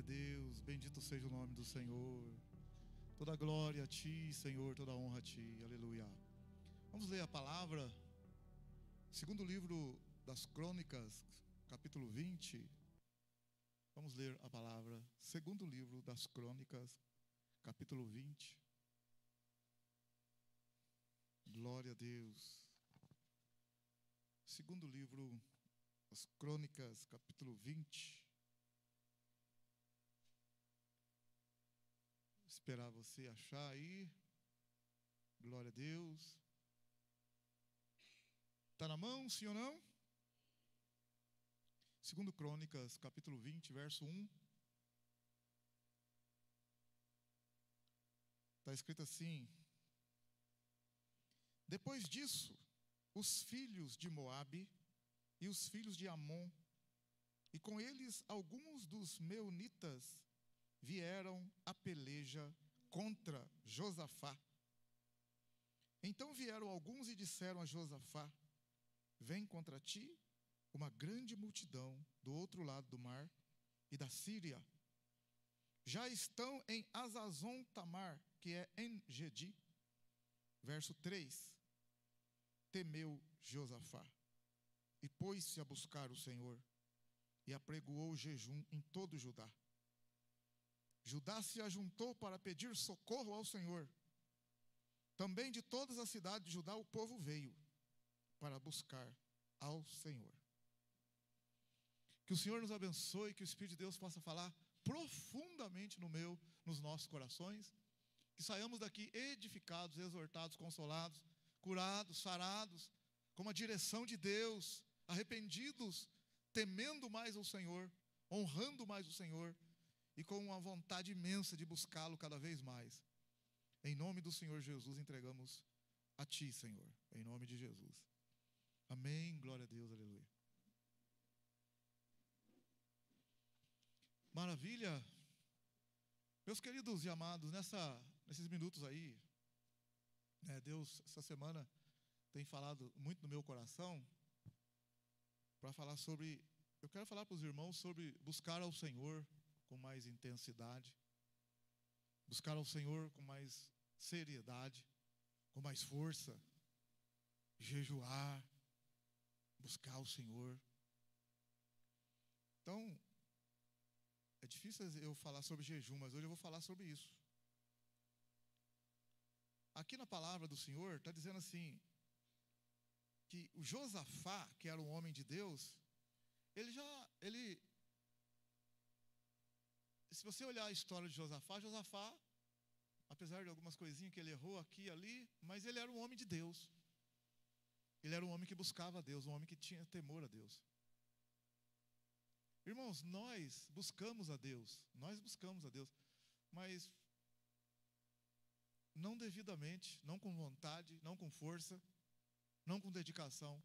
a Deus, bendito seja o nome do Senhor. Toda glória a Ti, Senhor, toda honra a Ti, aleluia. Vamos ler a palavra, segundo livro das Crônicas, capítulo 20. Vamos ler a palavra, segundo livro das Crônicas, capítulo 20. Glória a Deus. Segundo livro das Crônicas, capítulo 20. Esperar você achar aí. Glória a Deus. Está na mão, sim ou não? Segundo Crônicas, capítulo 20, verso 1. Está escrito assim: depois disso, os filhos de Moabe e os filhos de Amon, e com eles alguns dos meunitas, vieram a peleja contra Josafá. Então vieram alguns e disseram a Josafá: vem contra ti uma grande multidão do outro lado do mar e da Síria. Já estão em Azazon Tamar, que é em Gedi. Verso 3. Temeu Josafá e pôs-se a buscar o Senhor e apregoou jejum em todo Judá. Judá se ajuntou para pedir socorro ao Senhor. Também de todas as cidades de Judá o povo veio para buscar ao Senhor. Que o Senhor nos abençoe, que o Espírito de Deus possa falar profundamente nos nossos corações, que saiamos daqui edificados, exortados, consolados, curados, sarados, com a direção de Deus, arrependidos, temendo mais o Senhor, honrando mais o Senhor, e com uma vontade imensa de buscá-lo cada vez mais. Em nome do Senhor Jesus, entregamos a Ti, Senhor, em nome de Jesus. Amém, glória a Deus, aleluia. Maravilha. Meus queridos e amados, nesses minutos aí, Deus, essa semana, tem falado muito no meu coração, para falar sobre, eu quero falar para os irmãos sobre buscar ao Senhor com mais intensidade, buscar ao Senhor com mais seriedade, com mais força, jejuar, buscar o Senhor. Então, é difícil eu falar sobre jejum, mas hoje eu vou falar sobre isso. Aqui na palavra do Senhor está dizendo assim, que o Josafá, que era um homem de Deus, se você olhar a história de Josafá, apesar de algumas coisinhas que ele errou aqui e ali, mas ele era um homem de Deus. Ele era um homem que buscava a Deus, um homem que tinha temor a Deus. Irmãos, nós buscamos a Deus, mas não devidamente, não com vontade, não com força, não com dedicação.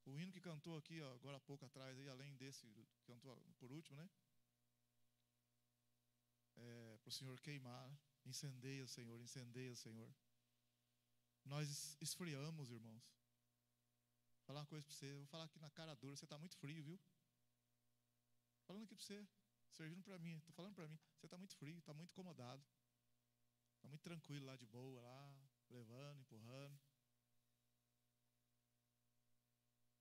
O hino que cantou aqui agora há pouco atrás, aí, além desse que cantou por último, né? Para o Senhor queimar, incendeia, Senhor, incendeia, Senhor. Nós esfriamos, irmãos. Vou falar uma coisa para você, vou falar aqui na cara dura, você está muito frio, viu? Falando aqui para você, servindo para mim, estou falando para mim, você está muito frio, está muito incomodado, está muito tranquilo lá de boa, lá, levando, empurrando.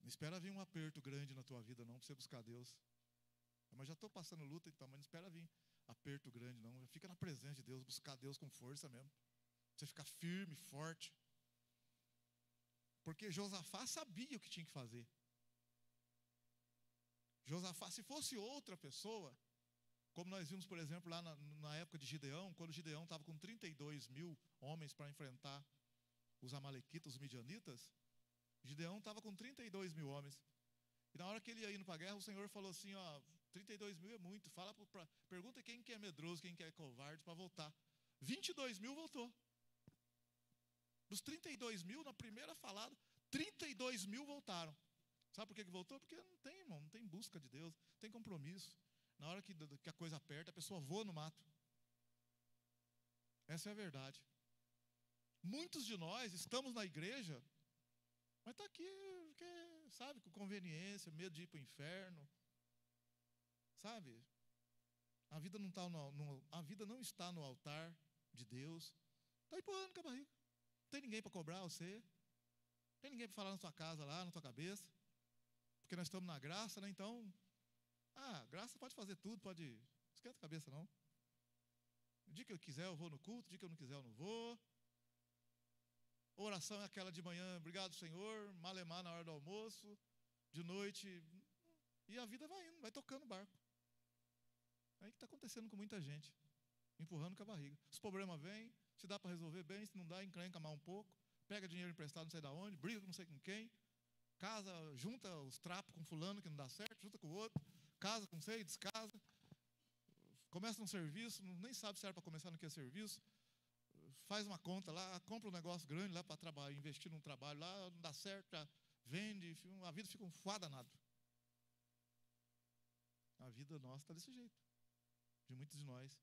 Não espera vir um aperto grande na tua vida não, para você buscar Deus. Mas já estou passando luta, então, mas não espera vir aperto grande não, já fica na presença de Deus, buscar Deus com força mesmo. Você ficar firme, forte. Porque Josafá sabia o que tinha que fazer. Josafá, se fosse outra pessoa, como nós vimos, por exemplo, lá na época de Gideão, quando Gideão estava com 32 mil homens para enfrentar os amalequitas, os midianitas, Gideão estava com 32 mil homens. E na hora que ele ia indo para a guerra, o Senhor falou assim, 32 mil é muito, pergunta quem que é medroso, quem que é covarde para voltar. 22 mil voltou. Dos 32 mil, na primeira falada, 32 mil voltaram. Sabe por que voltou? Porque não tem, irmão, não tem busca de Deus, não tem compromisso. Na hora que a coisa aperta, a pessoa voa no mato. Essa é a verdade. Muitos de nós estamos na igreja, mas está aqui, porque, sabe, com conveniência, medo de ir para o inferno. Sabe? A vida não, a vida não está no altar de Deus. Está empurrando com a barriga. Não tem ninguém para cobrar você. Não tem ninguém para falar na sua casa lá, na tua cabeça. Porque nós estamos na graça, né? Então, graça pode fazer tudo, pode... Não esquenta a cabeça, não. O dia que eu quiser eu vou no culto, o dia que eu não quiser eu não vou. A oração é aquela de manhã, obrigado Senhor, malemar na hora do almoço, de noite, e a vida vai indo, vai tocando o barco. É aí que está acontecendo com muita gente, empurrando com a barriga. Os problemas vêm, se dá para resolver bem, se não dá, encrenca mais um pouco, pega dinheiro emprestado não sei de onde, briga com não sei com quem, casa, junta os trapos com fulano que não dá certo, junta com o outro, casa com sei, descasa, começa um serviço, nem sabe se era para começar no que é serviço, faz uma conta lá, compra um negócio grande lá para trabalhar, investir num trabalho lá, não dá certo, já vende, a vida fica um fuá danado. A vida nossa está desse jeito, de muitos de nós.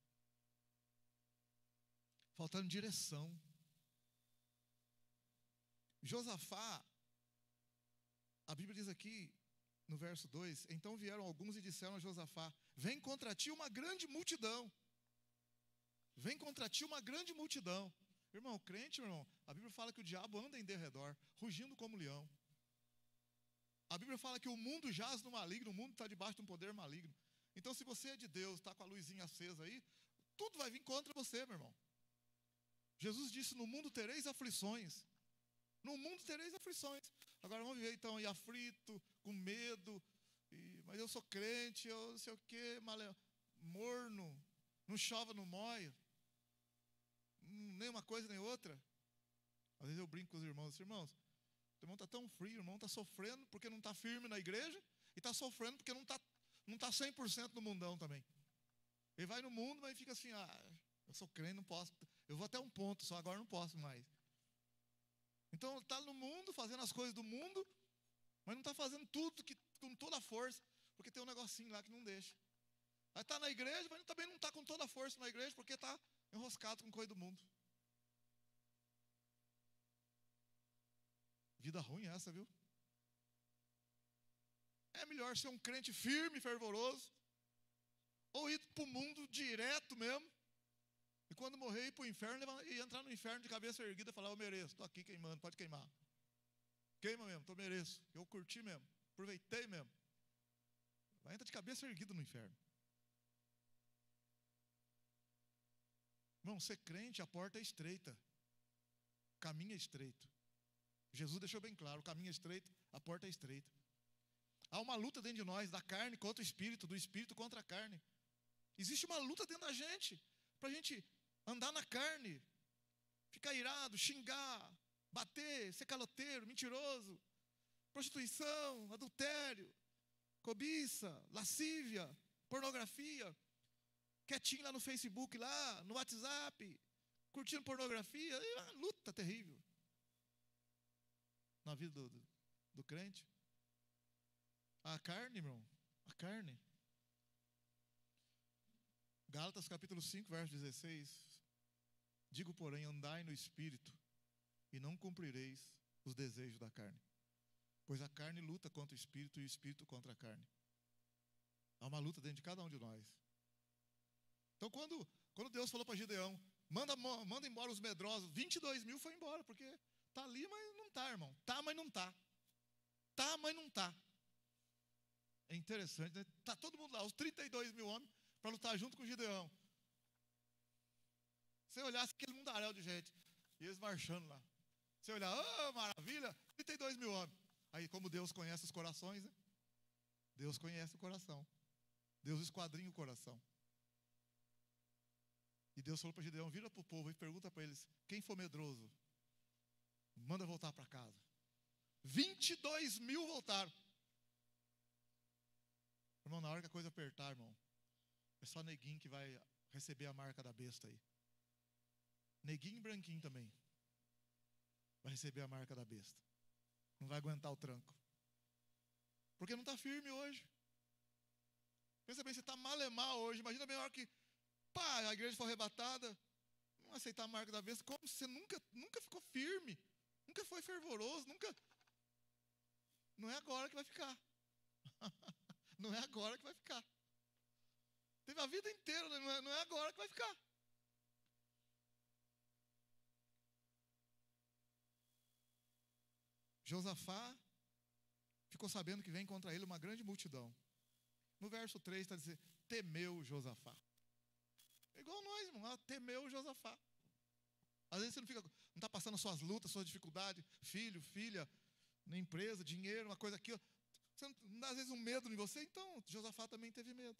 Faltando direção. Josafá, a Bíblia diz aqui, no verso 2, então vieram alguns e disseram a Josafá, vem contra ti uma grande multidão. Vem contra ti uma grande multidão. Irmão, crente, irmão, a Bíblia fala que o diabo anda em derredor, rugindo como leão. A Bíblia fala que o mundo jaz no maligno, o mundo está debaixo de um poder maligno. Então, se você é de Deus, está com a luzinha acesa aí, tudo vai vir contra você, meu irmão. Jesus disse, no mundo tereis aflições. No mundo tereis aflições. Agora vamos viver então aí aflito, com medo, mas eu sou crente, eu não sei o quê, morno, não chove, não moia, nem uma coisa nem outra. Às vezes eu brinco com os irmãos, o irmão está tão frio, o irmão está sofrendo porque não está firme na igreja, e está sofrendo porque não está 100% no mundão também. Ele vai no mundo, mas fica assim, eu sou crente, não posso, eu vou até um ponto só, agora não posso mais. Então está no mundo, fazendo as coisas do mundo, mas não está fazendo tudo com toda a força, porque tem um negocinho lá que não deixa. Aí está na igreja, mas também não está com toda a força na igreja, porque está enroscado com coisa do mundo. Vida ruim essa, viu? É melhor ser um crente firme, fervoroso, ou ir para o mundo direto mesmo, e quando morrer ir para o inferno, e entrar no inferno de cabeça erguida e falar, eu mereço, estou aqui queimando, pode queimar. Queima mesmo, eu mereço, eu curti mesmo, aproveitei mesmo. Vai entrar de cabeça erguida no inferno. Irmão, ser crente, a porta é estreita, o caminho é estreito. Jesus deixou bem claro, o caminho é estreito, a porta é estreita. Há uma luta dentro de nós, da carne contra o espírito, do espírito contra a carne. Existe uma luta dentro da gente, para a gente andar na carne, ficar irado, xingar, bater, ser caloteiro, mentiroso, prostituição, adultério, cobiça, lascívia, pornografia, quietinho lá no Facebook, lá no WhatsApp, curtindo pornografia, é uma luta terrível na vida do crente. A carne, irmão, a carne. Gálatas capítulo 5, verso 16. Digo, porém, andai no Espírito, e não cumprireis os desejos da carne. Pois a carne luta contra o Espírito, e o Espírito contra a carne. Há uma luta dentro de cada um de nós. Então, quando Deus falou para Gideão, manda embora os medrosos, 22 mil foi embora, porque está ali, mas não está, irmão. Está, mas não está. Está, mas não está. É interessante, né? Está todo mundo lá, os 32 mil homens, para lutar junto com o Gideão. Você olhasse aquele mundaréu de gente, e eles marchando lá. Você olhar, maravilha, 32 mil homens. Aí, como Deus conhece os corações, né? Deus conhece o coração. Deus esquadrinha o coração. E Deus falou para Gideão, vira para o povo e pergunta para eles, quem for medroso, manda voltar para casa. 22 mil voltaram. Irmão, na hora que a coisa apertar, irmão, é só neguinho que vai receber a marca da besta aí. Neguinho e branquinho também. Vai receber a marca da besta. Não vai aguentar o tranco. Porque não está firme hoje. Pensa bem, você está malemar hoje. Imagina bem a hora que, a igreja for arrebatada, não aceitar a marca da besta. Como se você nunca ficou firme. Nunca foi fervoroso. Não é agora que vai ficar. Não é agora que vai ficar. Teve a vida inteira, não é agora que vai ficar. Josafá ficou sabendo que vem contra ele uma grande multidão. No verso 3 está dizendo, temeu Josafá. É igual nós, irmão, temeu Josafá. Às vezes você não está passando suas lutas, suas dificuldades, filho, filha, na empresa, dinheiro, uma coisa aqui. Você não dá às vezes um medo em você, então Josafá também teve medo.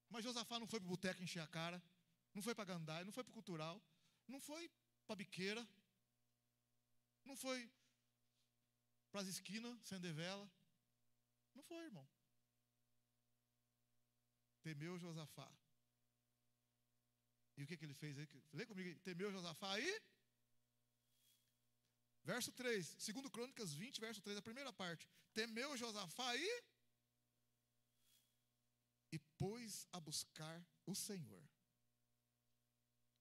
Mas Josafá não foi para o boteco encher a cara, não foi para Gandai, não foi para o cultural, não foi para a biqueira, não foi para as esquinas, acender vela. Não foi, irmão. Temeu Josafá. E o que ele fez aí? Lê comigo aí. Temeu Josafá aí. Verso 3, 2 Crônicas 20, verso 3, a primeira parte. Temeu Josafá aí e pôs a buscar o Senhor.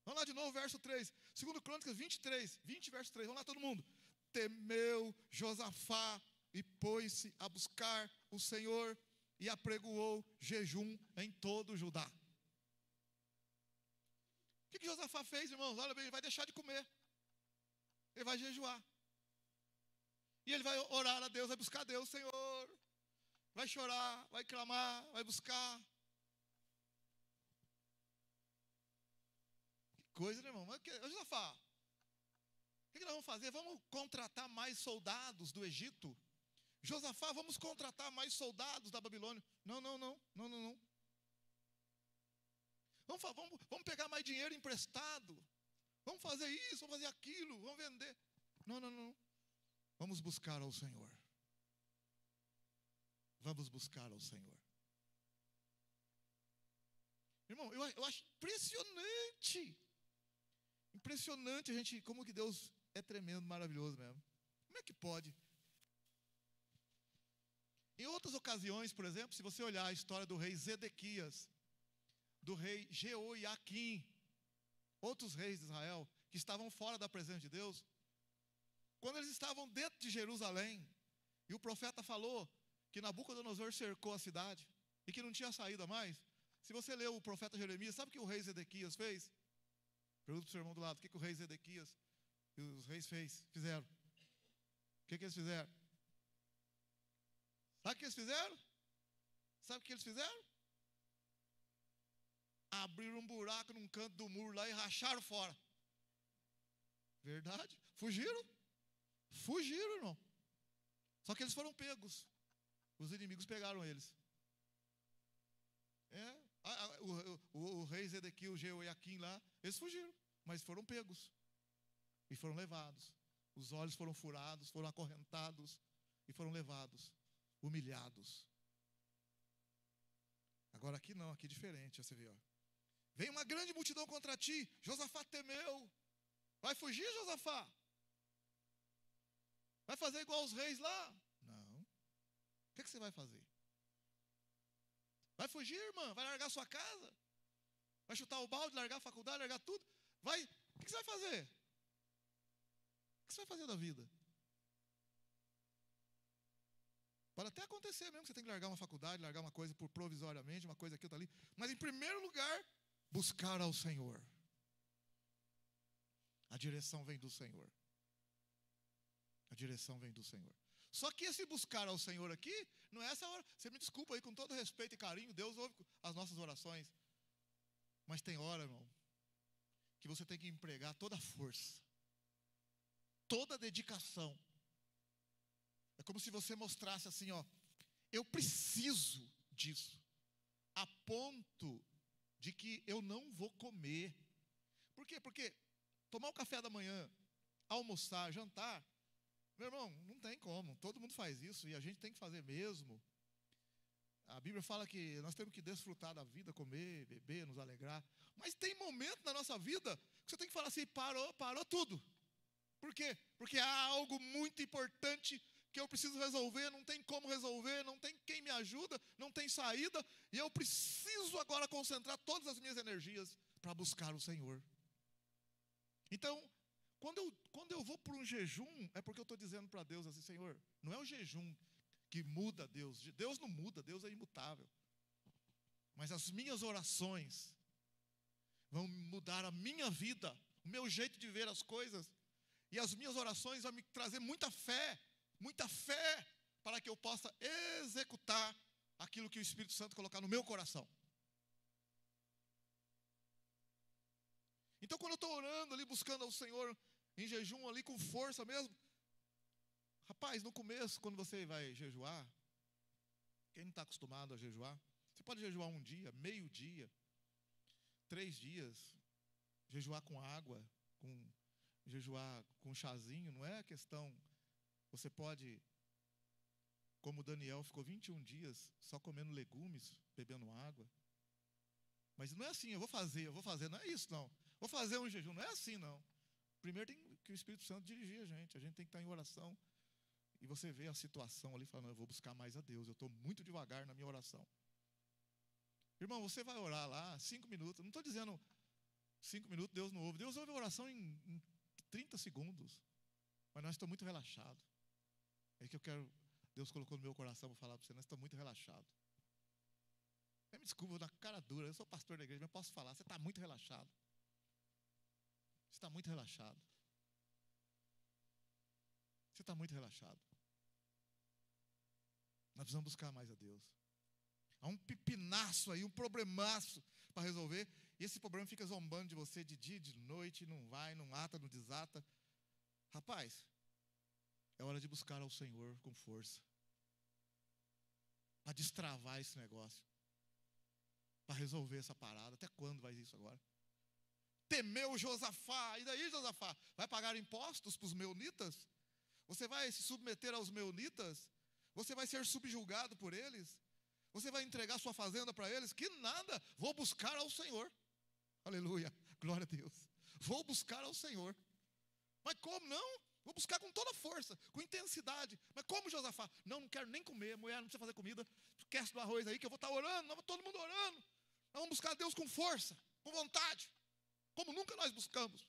Vamos lá de novo, verso 3. 2 Crônicas 23, 20, verso 3. Vamos lá todo mundo. Temeu Josafá e pôs-se a buscar o Senhor e apregoou jejum em todo o Judá. O que Josafá fez, irmãos? Olha bem, ele vai deixar de comer. Ele vai jejuar. E ele vai orar a Deus, vai buscar a Deus, Senhor. Vai chorar, vai clamar, vai buscar. Que coisa, né, irmão? Mas, Josafá, o que nós vamos fazer? Vamos contratar mais soldados do Egito? Josafá, vamos contratar mais soldados da Babilônia? Não. Vamos pegar mais dinheiro emprestado. Vamos fazer isso, vamos fazer aquilo, vamos vender. Não. Vamos buscar ao Senhor. Vamos buscar ao Senhor. Irmão, eu acho impressionante. Impressionante a gente, como que Deus é tremendo, maravilhoso mesmo. Como é que pode? Em outras ocasiões, por exemplo, se você olhar a história do rei Zedequias, do rei Jeoiaquim, outros reis de Israel, que estavam fora da presença de Deus, quando eles estavam dentro de Jerusalém, e o profeta falou que Nabucodonosor cercou a cidade, e que não tinha saída mais, se você leu o profeta Jeremias, sabe o que o rei Zedequias fez? Pergunta para o seu irmão do lado, o que o rei Zedequias e os reis fizeram? O que eles fizeram? Sabe o que eles fizeram? Sabe o que eles fizeram? Abriram um buraco num canto do muro lá e racharam fora. Verdade? Fugiram, irmão. Só que eles foram pegos. Os inimigos pegaram eles. O rei Zedequias, o Jeoiaquim lá, eles fugiram, mas foram pegos. E foram levados. Os olhos foram furados, foram acorrentados e foram levados, humilhados. Agora aqui não, aqui é diferente, você vê, ó. Vem uma grande multidão contra ti, Josafá temeu. Vai fugir, Josafá? Vai fazer igual os reis lá? Não. O que você vai fazer? Vai fugir, irmã? Vai largar sua casa? Vai chutar o balde, largar a faculdade, largar tudo? Vai. O que você vai fazer? O que você vai fazer da vida? Pode até acontecer mesmo que você tem que largar uma faculdade, largar uma coisa por provisoriamente, uma coisa aqui, outra ali. Mas em primeiro lugar, buscar ao Senhor. A direção vem do Senhor. A direção vem do Senhor. Só que esse buscar ao Senhor aqui, não é essa hora. Você me desculpa aí, com todo respeito e carinho, Deus ouve as nossas orações. Mas tem hora, irmão, que você tem que empregar toda a força, toda a dedicação. É como se você mostrasse assim, ó, eu preciso disso, a ponto de que eu não vou comer. Por quê? Porque tomar o café da manhã, almoçar, jantar, meu irmão, não tem como, todo mundo faz isso e a gente tem que fazer mesmo. A Bíblia fala que nós temos que desfrutar da vida, comer, beber, nos alegrar. Mas tem momento na nossa vida que você tem que falar assim, parou tudo. Por quê? Porque há algo muito importante que eu preciso resolver, não tem como resolver, não tem quem me ajuda, não tem saída, e eu preciso agora concentrar todas as minhas energias para buscar o Senhor. Então, quando eu vou para um jejum, é porque eu estou dizendo para Deus assim, Senhor, não é o jejum que muda Deus. Deus não muda, Deus é imutável. Mas as minhas orações vão mudar a minha vida, o meu jeito de ver as coisas. E as minhas orações vão me trazer muita fé para que eu possa executar aquilo que o Espírito Santo colocar no meu coração. Então, quando eu estou orando ali, buscando ao Senhor em jejum ali, com força mesmo, rapaz, no começo, quando você vai jejuar, quem não está acostumado a jejuar, você pode jejuar um dia, meio dia, 3 dias, jejuar com água, jejuar com chazinho, não é questão. Você pode, como Daniel ficou 21 dias só comendo legumes, bebendo água. Mas não é assim, eu vou fazer, não é isso não. Vou fazer um jejum, não é assim não. Primeiro tem que o Espírito Santo dirigir a gente tem que estar em oração. E você vê a situação ali, falando, eu vou buscar mais a Deus, eu estou muito devagar na minha oração. Irmão, você vai orar lá 5 minutos, não estou dizendo 5 minutos, Deus não ouve. Deus ouve a oração em 30 segundos. Mas nós estamos muito relaxados. É que eu quero, Deus colocou no meu coração, vou falar para você, nós estamos muito relaxados. Me desculpa, na cara dura, eu sou pastor da igreja, mas posso falar, você está muito relaxado. Você está muito relaxado. Você está muito relaxado. Nós precisamos buscar mais a Deus. Há um pepinaço aí, um problemaço para resolver. E esse problema fica zombando de você de dia e de noite, não vai, não ata, não desata. Rapaz, é hora de buscar ao Senhor com força. Para destravar esse negócio. Para resolver essa parada. Até quando vai isso agora? Temeu Josafá. E daí, Josafá? Vai pagar impostos para os meunitas? Você vai se submeter aos meunitas? Você vai ser subjugado por eles? Você vai entregar sua fazenda para eles? Que nada, vou buscar ao Senhor. Aleluia, glória a Deus. Vou buscar ao Senhor. Mas como não? Vou buscar com toda força, com intensidade. Mas como, Josafá? Não quero nem comer, mulher não precisa fazer comida. Esquece do arroz aí que eu vou estar orando, todo mundo orando. Nós vamos buscar a Deus com força, com vontade, como nunca nós buscamos.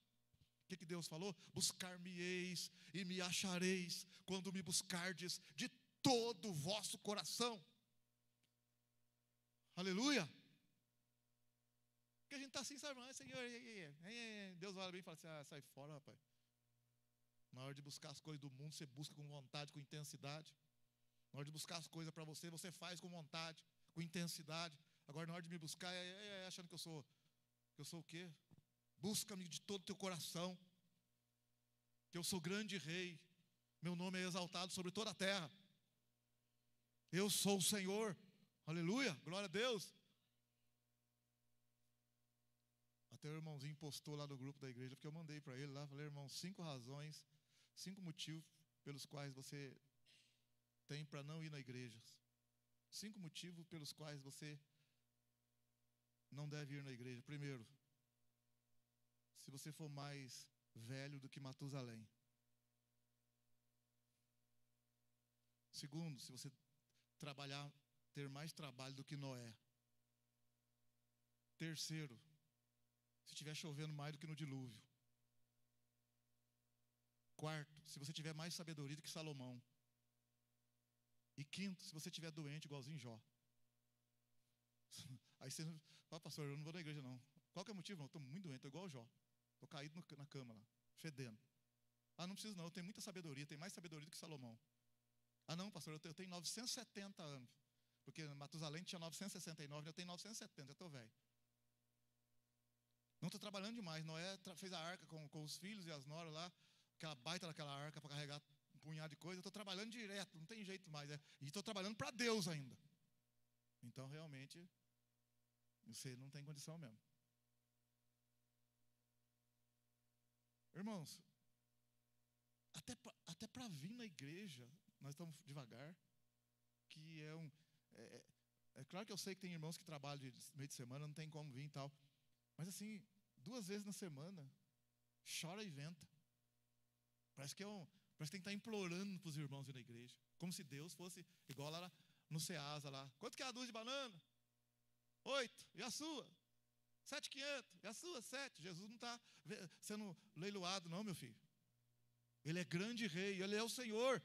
O que Deus falou? Buscar-me-eis e me achareis quando me buscardes de todo o vosso coração. Aleluia. Porque a gente está assim, sabe? Senhor, Deus olha bem e fala assim, sai fora, rapaz. Na hora de buscar as coisas do mundo, você busca com vontade, com intensidade. Na hora de buscar as coisas para você, você faz com vontade, com intensidade. Agora, na hora de me buscar, achando que eu sou o quê? Busca-me de todo o teu coração, que eu sou grande rei, meu nome é exaltado sobre toda a terra. Eu sou o Senhor, aleluia, glória a Deus. Até o irmãozinho postou lá no grupo da igreja, porque eu mandei para ele lá, falei, irmão, 5 razões, 5 motivos pelos quais você tem para não ir na igreja. 5 motivos pelos quais você não deve ir na igreja. Primeiro, se você for mais velho do que Matusalém. Segundo, se você ter mais trabalho do que Noé. Terceiro, se estiver chovendo mais do que no dilúvio. Quarto, se você tiver mais sabedoria do que Salomão. E quinto, se você estiver doente igualzinho Jó. Aí você fala, pastor, eu não vou na igreja não. Qual que é o motivo? Não, eu estou muito doente, estou igual o Jó. Estou caído na cama lá, fedendo. Não preciso não, eu tenho muita sabedoria, tenho mais sabedoria do que Salomão. Não, pastor, eu tenho 970 anos. Porque Matusalém tinha 969, eu tenho 970, já estou velho. Não estou trabalhando demais. Noé fez a arca com os filhos e as noras lá, aquela baita daquela arca para carregar um punhado de coisa. Eu estou trabalhando direto, não tem jeito mais. E estou trabalhando para Deus ainda. Então, realmente, você não tem condição mesmo. Irmãos, até para vir na igreja, nós estamos devagar. Que é claro que eu sei que tem irmãos que trabalham de meio de semana, não tem como vir e tal. Mas assim, 2 vezes na semana, chora e venta. Parece que tem que estar implorando para os irmãos ir na igreja. Como se Deus fosse igual lá no Ceasa lá. Quanto que é a dúzia de banana? 8, e a sua? 7,500, e a sua? 7. Jesus não está sendo leiloado não, meu filho. Ele é grande rei, Ele é o Senhor.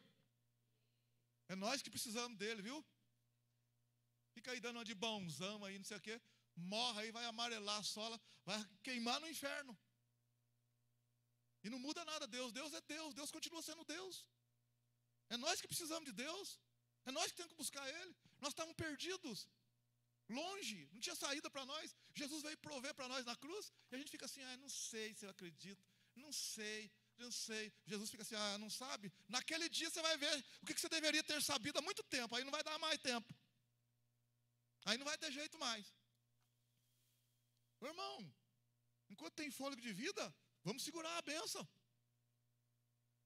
É nós que precisamos dele, viu? Fica aí dando uma de bonzão aí, não sei o quê. Morre aí, vai amarelar a sola, vai queimar no inferno. E não muda nada. Deus é Deus. Deus continua sendo Deus. É nós que precisamos de Deus. É nós que temos que buscar Ele. Nós estávamos perdidos, longe, não tinha saída para nós. Jesus veio prover para nós na cruz. E a gente fica assim, não sei se eu acredito. Não sei. Jesus fica assim, não sabe? Naquele dia você vai ver o que você deveria ter sabido há muito tempo. Aí não vai dar mais tempo. Aí não vai ter jeito mais. Meu irmão, enquanto tem fôlego de vida, vamos segurar a bênção.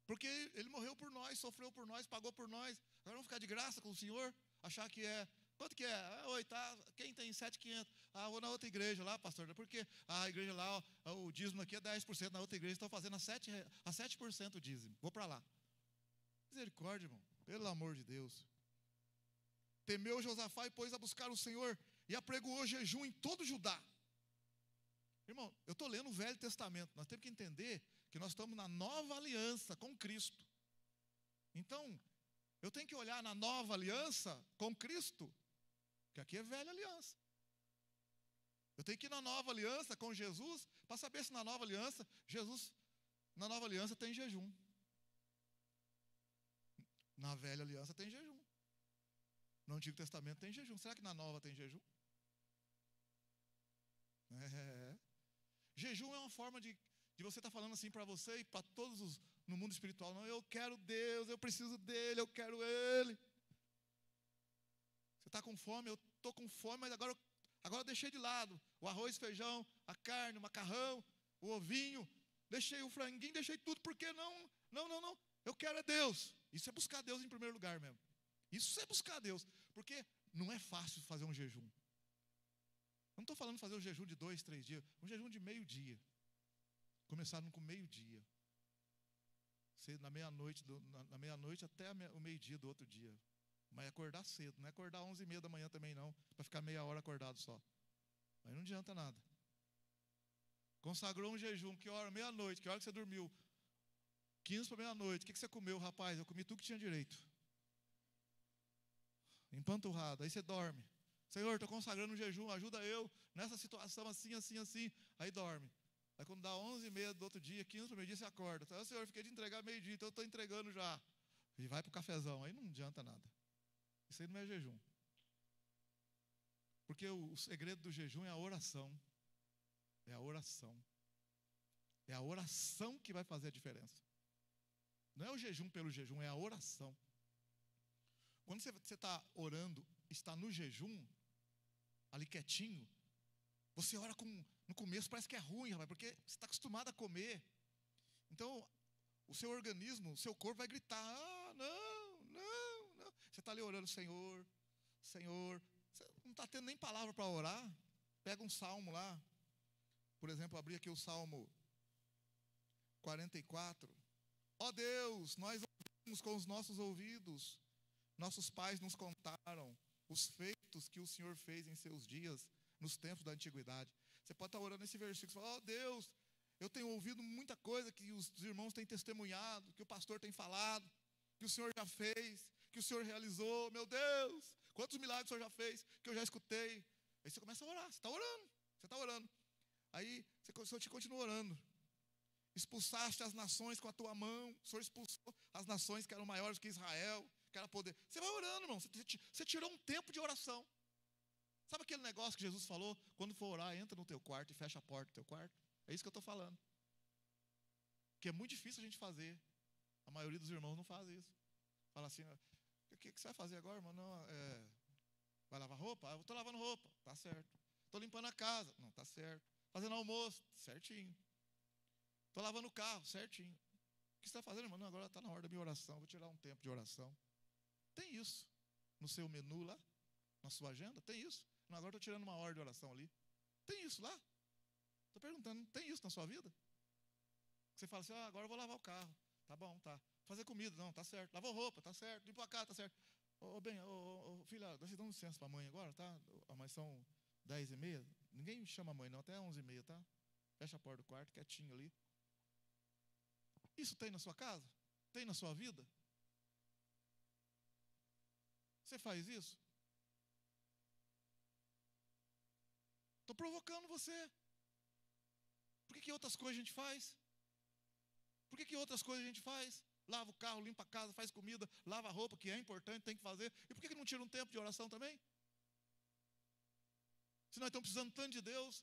Porque Ele morreu por nós, sofreu por nós, pagou por nós. Agora vamos ficar de graça com o Senhor, achar que é. Quanto que é? Oi, tá. Quem tem 7.500? Vou na outra igreja lá, pastor. Por quê? A igreja lá, o dízimo aqui é 10%, na outra igreja estão fazendo a 7% o dízimo. Vou para lá. Misericórdia, irmão. Pelo amor de Deus. Temeu Josafá e pôs a buscar o Senhor e apregoou jejum em todo Judá. Irmão, eu estou lendo o Velho Testamento. Nós temos que entender que nós estamos na nova aliança com Cristo. Então, eu tenho que olhar na nova aliança com Cristo, que aqui é velha aliança. Eu tenho que ir na nova aliança com Jesus, para saber se na nova aliança, na nova aliança tem jejum. Na velha aliança tem jejum. No Antigo Testamento tem jejum. Será que na nova tem jejum? Jejum é uma forma de você estar falando assim para você e para todos os no mundo espiritual. Não, eu quero Deus, eu preciso dEle, eu quero Ele. Você está com fome, eu estou com fome, mas agora eu deixei de lado o arroz, feijão, a carne, o macarrão, o ovinho, deixei o franguinho, deixei tudo, porque não. Eu quero é Deus. Isso é buscar Deus em primeiro lugar mesmo. Isso é buscar Deus, porque não é fácil fazer um jejum. Eu não estou falando de fazer um jejum de 2, 3 dias, um jejum de meio-dia. Começaram com meio-dia. Na meia-noite até o meio-dia do outro dia. Mas acordar cedo, não é acordar 11h30 da manhã também não, para ficar meia hora acordado só. Aí não adianta nada. Consagrou um jejum, que hora? Meia-noite, que hora que você dormiu? 15 para meia-noite, o que você comeu, rapaz? Eu comi tudo que tinha direito. Empanturrado, aí você dorme. Senhor, estou consagrando um jejum, ajuda eu nessa situação assim. Aí dorme. Aí quando dá 11h30 do outro dia, 15 para meio-dia, você acorda. Então, Senhor, eu fiquei de entregar meio-dia, então eu estou entregando já. E vai para o cafezão, aí não adianta nada. Isso aí não é jejum. Porque o segredo do jejum é a oração. É a oração. É a oração que vai fazer a diferença. Não é o jejum pelo jejum, é a oração. Quando você está orando, está no jejum, ali quietinho, você ora no começo parece que é ruim, rapaz, porque você está acostumado a comer. Então, o seu organismo, o seu corpo vai gritar, não. Você está ali orando, Senhor. Você não está tendo nem palavra para orar. Pega um salmo lá. Por exemplo, abri aqui o Salmo 44. Ó Deus, nós ouvimos com os nossos ouvidos. Nossos pais nos contaram os feitos que o Senhor fez em seus dias, nos tempos da antiguidade. Você pode estar orando esse versículo e falar, ó Deus, eu tenho ouvido muita coisa que os irmãos têm testemunhado, que o pastor tem falado, que o Senhor já fez, que o Senhor realizou, meu Deus, quantos milagres o Senhor já fez, que eu já escutei. Aí você começa a orar, você está orando. Aí você continua orando. Expulsaste as nações com a tua mão, o Senhor expulsou as nações que eram maiores que Israel, que era poder. Você vai orando, irmão, você tirou um tempo de oração. Sabe aquele negócio que Jesus falou? Quando for orar, entra no teu quarto e fecha a porta do teu quarto. É isso que eu estou falando. Que é muito difícil a gente fazer. A maioria dos irmãos não faz isso. Fala assim, o que você vai fazer agora, irmão? Não, vai lavar roupa? Eu estou lavando roupa, tá certo. Estou limpando a casa, não, tá certo. Fazendo almoço, certinho. Estou lavando o carro, certinho. O que você está fazendo, irmão? Não, agora está na hora da minha oração, vou tirar um tempo de oração. Tem isso no seu menu lá, na sua agenda? Tem isso? Não, agora estou tirando uma hora de oração ali. Tem isso lá? Estou perguntando, tem isso na sua vida? Você fala assim, agora eu vou lavar o carro. Tá bom, tá. Fazer comida, não, tá certo. Lavou roupa, tá certo. Limpou a casa, tá certo. Filha, vocês dão licença para a mãe agora, tá? Mas são 10h30. Ninguém chama a mãe não, até 11h30, tá? Fecha a porta do quarto, quietinho ali. Isso tem na sua casa? Tem na sua vida? Você faz isso? Estou provocando você. Por que outras coisas a gente faz? Por que outras coisas a gente faz? Lava o carro, limpa a casa, faz comida, lava a roupa, que é importante, tem que fazer. E por que não tira um tempo de oração também? Se nós estamos precisando tanto de Deus,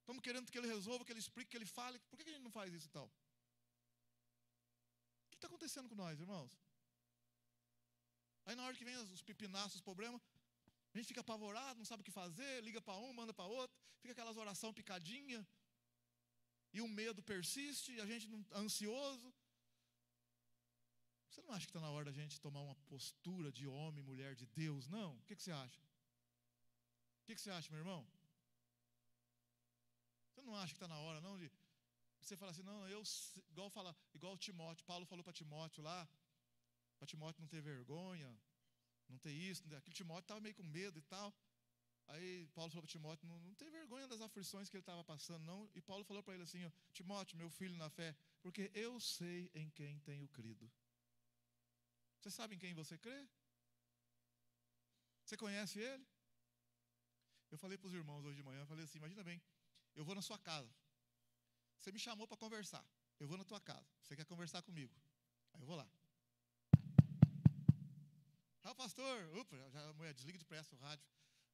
estamos querendo que Ele resolva, que Ele explique, que Ele fale, por que a gente não faz isso então? O que está acontecendo com nós, irmãos? Aí na hora que vem os pipinaços, os problemas, a gente fica apavorado, não sabe o que fazer, liga para um, manda para outro, fica aquelas orações picadinhas, e o medo persiste, e a gente não, ansioso. Você não acha que está na hora da gente tomar uma postura de homem, mulher de Deus, não? O que você acha? O que você acha, meu irmão? Você não acha que está na hora, não, de você falar assim, não, igual Timóteo, Paulo falou para Timóteo lá, para Timóteo não ter vergonha, não ter isso, não ter aquilo. Timóteo estava meio com medo e tal. Aí Paulo falou para Timóteo, não tem vergonha das aflições que ele estava passando, não. E Paulo falou para ele assim, ó, Timóteo, meu filho na fé, porque eu sei em quem tenho crido. Você sabe em quem você crê? Você conhece ele? Eu falei para os irmãos hoje de manhã, eu falei assim, imagina bem, eu vou na sua casa. Você me chamou para conversar. Eu vou na tua casa. Você quer conversar comigo? Aí eu vou lá. Ah, pastor, já a mulher desliga depressa o rádio.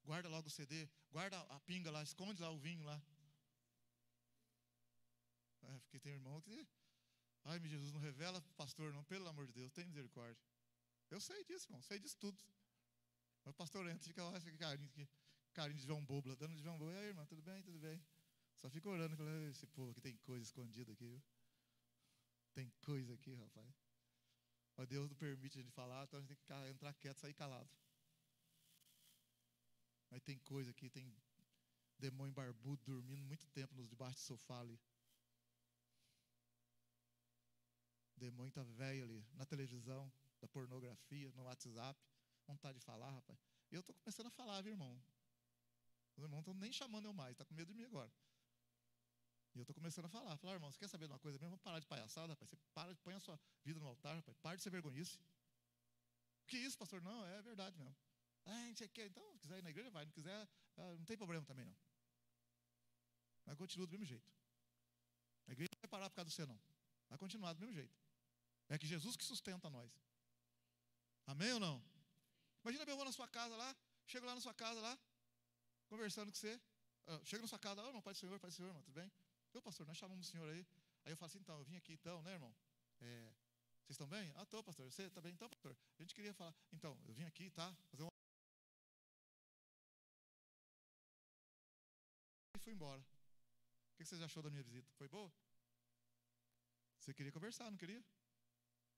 Guarda logo o CD. Guarda a pinga lá, esconde lá o vinho lá. Porque tem irmão que... Ai, meu Jesus, não revela pastor não, pelo amor de Deus, tem misericórdia. Eu sei disso, irmão, sei disso tudo. O pastor entra, fica lá, fica carinho de João Bobo, dando de João Bobo. E aí, irmão, tudo bem, tudo bem. Só fica orando, esse povo aqui tem coisa escondida aqui, viu? Tem coisa aqui, rapaz. Mas Deus não permite a gente falar, então a gente tem que entrar quieto, sair calado. Mas tem coisa aqui, tem demônio barbudo dormindo muito tempo debaixo do sofá ali. O demônio está velho ali, na televisão, da pornografia, no WhatsApp. Vontade de falar, rapaz. E eu estou começando a falar, viu, irmão? Os irmãos estão nem chamando eu mais, está com medo de mim agora. E eu estou começando a falar. Falar, irmão, você quer saber de uma coisa mesmo? Vamos parar de palhaçada, rapaz. Você põe a sua vida no altar, rapaz. Para de ser vergonhice. Que isso, pastor? Não, é verdade mesmo. A gente quer, então, se quiser ir na igreja, vai. Não quiser, não tem problema também, não. Mas continua do mesmo jeito. A igreja não vai parar por causa do você, não. Vai continuar do mesmo jeito. É que Jesus que sustenta nós. Amém ou não? Imagina eu vou na sua casa lá, chego lá na sua casa lá, conversando com você. Chego na sua casa lá, irmão, Pai do Senhor, irmão, tudo bem? Eu, pastor, nós chamamos o senhor aí. Aí eu falo assim, então, eu vim aqui então, né, irmão? Vocês estão bem? Ah, estou, pastor. Você está bem? Então, pastor. A gente queria falar, então, eu vim aqui, tá? Fazer uma... E fui embora. O que vocês achou da minha visita? Foi boa? Você queria conversar, não queria?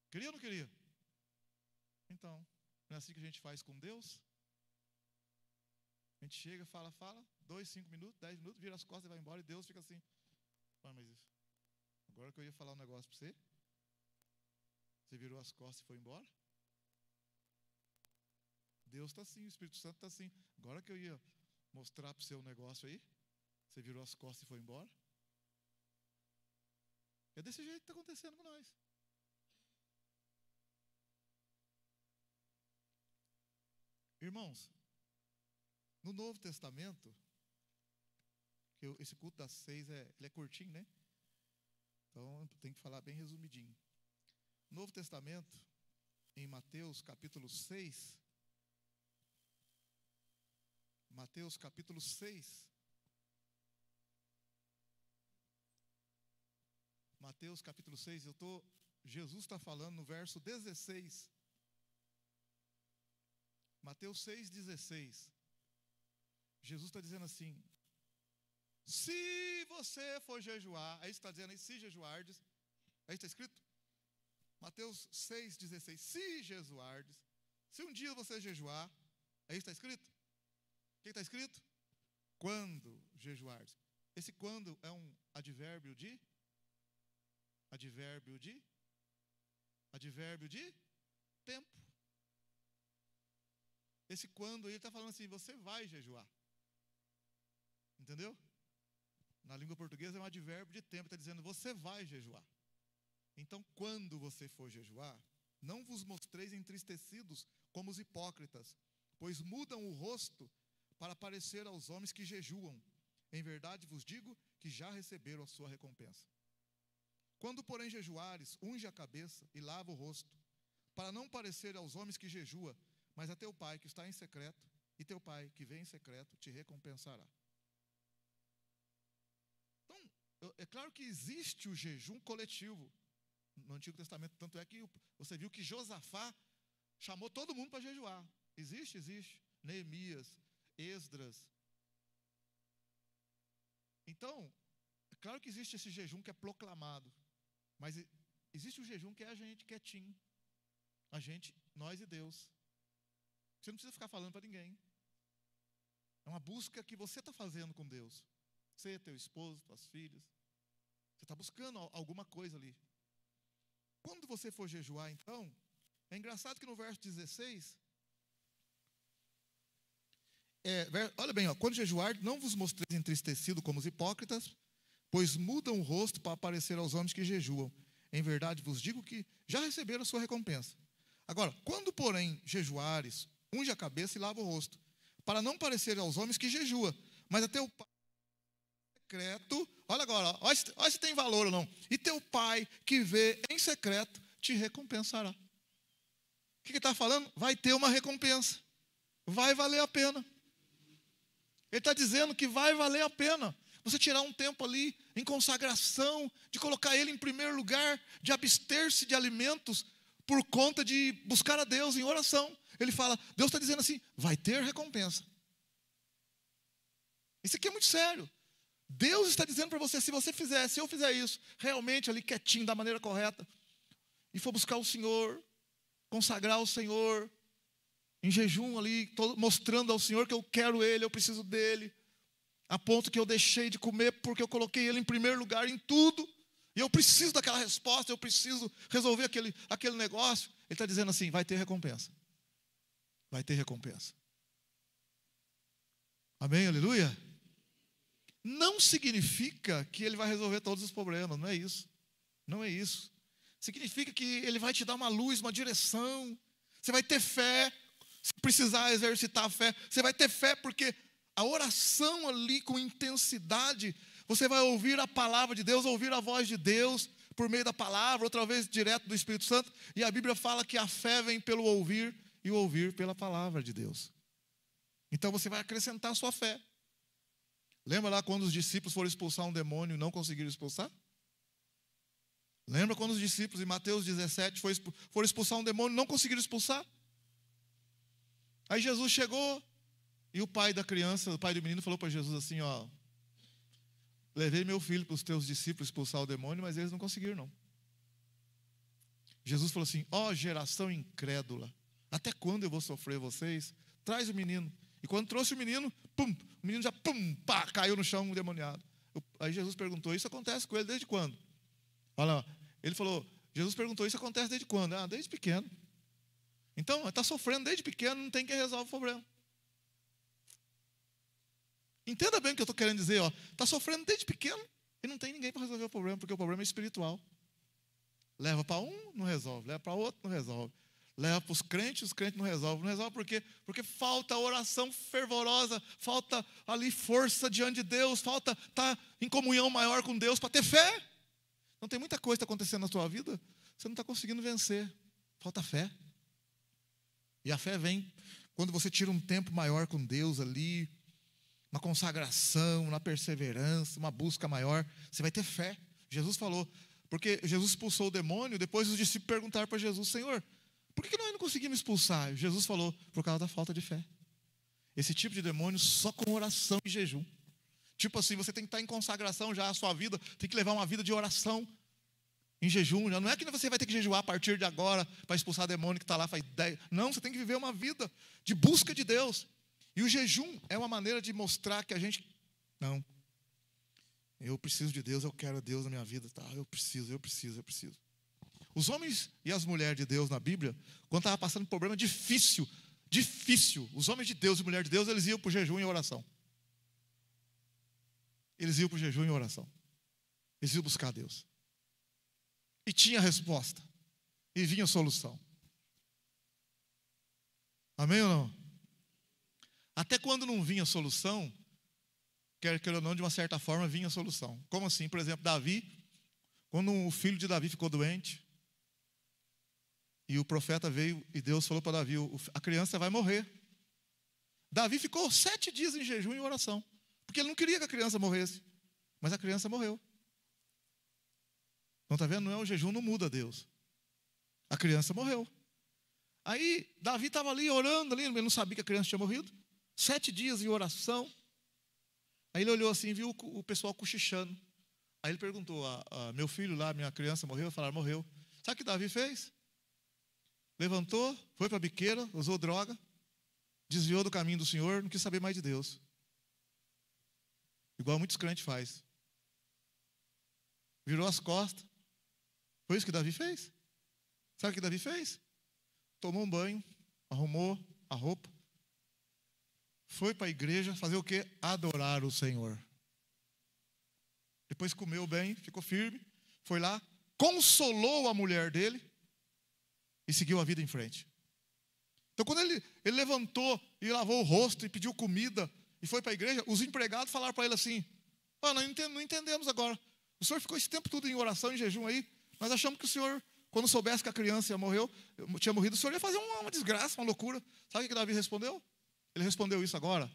Queria ou não queria? Então, não é assim que a gente faz com Deus? A gente chega, fala, 2, 5 minutos, 10 minutos, vira as costas e vai embora, e Deus fica assim. Ah, mas isso. Agora que eu ia falar um negócio para você, você virou as costas e foi embora? Deus está assim, o Espírito Santo está assim. Agora que eu ia mostrar para o seu negócio aí, você virou as costas e foi embora? É desse jeito que está acontecendo com nós. Irmãos, no Novo Testamento, esse culto das 6 ele é curtinho, né? Então tem que falar bem resumidinho. Novo Testamento, em Mateus capítulo 6. Mateus capítulo 6. Mateus capítulo 6, Jesus está falando no verso 16. Mateus 6,16. Jesus está dizendo assim: se você for jejuar, aí está dizendo aí, se jejuardes, aí está escrito, Mateus 6,16, se jejuardes, se um dia você jejuar, aí está escrito, o que está escrito? Quando jejuardes. Esse quando é um advérbio de tempo. Esse quando ele está falando assim, você vai jejuar. Entendeu? Na língua portuguesa é um advérbio de tempo, está dizendo, você vai jejuar. Então, quando você for jejuar, não vos mostreis entristecidos como os hipócritas, pois mudam o rosto para aparecer aos homens que jejuam. Em verdade vos digo que já receberam a sua recompensa. Quando, porém, jejuares, unge a cabeça e lava o rosto, para não parecer aos homens que jejua, mas a teu Pai que está em secreto, e teu Pai que vem em secreto te recompensará. Então, é claro que existe o jejum coletivo no Antigo Testamento, tanto é que você viu que Josafá chamou todo mundo para jejuar. Existe. Neemias, Esdras. Então, é claro que existe esse jejum que é proclamado, mas existe o jejum que é a gente quietinho. A gente, nós e Deus. Você não precisa ficar falando para ninguém. É uma busca que você está fazendo com Deus. Você, teu esposo, tuas filhas. Você está buscando alguma coisa ali. Quando você for jejuar, então, é engraçado que no verso 16, olha bem, quando jejuar, não vos mostreis entristecido como os hipócritas, pois mudam o rosto para aparecer aos homens que jejuam. Em verdade vos digo que já receberam a sua recompensa. Agora, quando, porém, jejuares, unge a cabeça e lava o rosto, para não parecer aos homens que jejua, mas a teu Pai secreto, olha agora, olha se tem valor ou não, e teu Pai que vê em secreto te recompensará. O que ele está falando? Vai ter uma recompensa, vai valer a pena. Ele está dizendo que vai valer a pena você tirar um tempo ali em consagração, de colocar Ele em primeiro lugar, de abster-se de alimentos por conta de buscar a Deus em oração. Ele fala, Deus está dizendo assim, vai ter recompensa. Isso aqui é muito sério. Deus está dizendo para você, se eu fizer isso, realmente ali quietinho, da maneira correta, e for buscar o Senhor, consagrar o Senhor, em jejum ali, mostrando ao Senhor que eu quero Ele, eu preciso dEle, a ponto que eu deixei de comer porque eu coloquei Ele em primeiro lugar em tudo, e eu preciso daquela resposta, eu preciso resolver aquele negócio. Ele está dizendo assim, vai ter recompensa. Vai ter recompensa. Amém, aleluia? Não significa que Ele vai resolver todos os problemas, não é isso. Não é isso. Significa que Ele vai te dar uma luz, uma direção. Você vai ter fé, se precisar exercitar a fé. Você vai ter fé porque a oração ali com intensidade, você vai ouvir a palavra de Deus, ouvir a voz de Deus por meio da palavra, outra vez direto do Espírito Santo. E a Bíblia fala que a fé vem pelo ouvir e o ouvir pela palavra de Deus. Então você vai acrescentar a sua fé. Lembra lá quando os discípulos foram expulsar um demônio e não conseguiram expulsar? Lembra quando os discípulos em Mateus 17 foram expulsar um demônio e não conseguiram expulsar? Aí Jesus chegou e o pai da criança, o pai do menino falou para Jesus assim, ó, levei meu filho para os teus discípulos expulsar o demônio, mas eles não conseguiram não. Jesus falou assim, ó geração incrédula, até quando eu vou sofrer vocês? Traz o menino. E quando trouxe o menino, o menino já pá, caiu no chão endemoniado. Aí Jesus perguntou, isso acontece com ele desde quando? Olha lá, ele falou, Jesus perguntou, isso acontece desde quando? Ah, desde pequeno. Então, está sofrendo desde pequeno, não tem quem resolve o problema. Entenda bem o que eu estou querendo dizer, ó. Está sofrendo desde pequeno e não tem ninguém para resolver o problema, porque o problema é espiritual. Leva para um, não resolve. Leva para outro, não resolve. Leva para os crentes não resolvem. Não resolve por quê? Porque falta oração fervorosa, falta ali força diante de Deus, falta estar em comunhão maior com Deus para ter fé. Não tem muita coisa acontecendo na sua vida, você não está conseguindo vencer. Falta fé. E a fé vem quando você tira um tempo maior com Deus ali, uma consagração, uma perseverança, uma busca maior, você vai ter fé. Jesus falou, porque Jesus expulsou o demônio, depois os discípulos perguntaram para Jesus, Senhor, por que nós não conseguimos expulsar? Jesus falou, por causa da falta de fé. Esse tipo de demônio só com oração e jejum. Tipo assim, você tem que estar em consagração já, a sua vida, tem que levar uma vida de oração, em jejum. Já não é que você vai ter que jejuar a partir de agora para expulsar demônio que está lá faz 10. Não, você tem que viver uma vida de busca de Deus. E o jejum é uma maneira de mostrar que a gente, não, eu preciso de Deus, eu quero Deus na minha vida, tá? Eu preciso. Os homens e as mulheres de Deus na Bíblia, quando estavam passando por um problema difícil, os homens de Deus e mulheres de Deus, eles iam para o jejum e oração. Eles iam para o jejum e oração. Eles iam buscar Deus. E tinha resposta. E vinha solução. Amém ou não? Até quando não vinha solução, quer ou não, de uma certa forma vinha solução. Como assim? Por exemplo, Davi, quando o filho de Davi ficou doente, e o profeta veio e Deus falou para Davi, a criança vai morrer. Davi ficou 7 dias em jejum e oração, porque ele não queria que a criança morresse, mas a criança morreu. Então está vendo? Não é o jejum, não muda Deus. A criança morreu. Aí Davi estava ali orando, ele não sabia que a criança tinha morrido. 7 dias em oração. Aí ele olhou assim, viu o pessoal cochichando. Aí ele perguntou, meu filho lá, minha criança morreu? Falaram, morreu. Sabe o que Davi fez? Levantou, foi para a biqueira, usou droga, desviou do caminho do Senhor, não quis saber mais de Deus. Igual muitos crentes fazem. Virou as costas. Foi isso que Davi fez. Sabe o que Davi fez? Tomou um banho, arrumou a roupa, foi para a igreja fazer o quê? Adorar o Senhor. Depois comeu bem, ficou firme, foi lá, consolou a mulher dele e seguiu a vida em frente. Então quando ele levantou e lavou o rosto e pediu comida e foi para a igreja, os empregados falaram para ele assim, nós não entendemos agora, o senhor ficou esse tempo todo em oração, em jejum aí, nós achamos que o senhor, quando soubesse que a criança tinha morrido, o senhor ia fazer uma desgraça, uma loucura. Sabe o que Davi respondeu? Ele respondeu isso agora,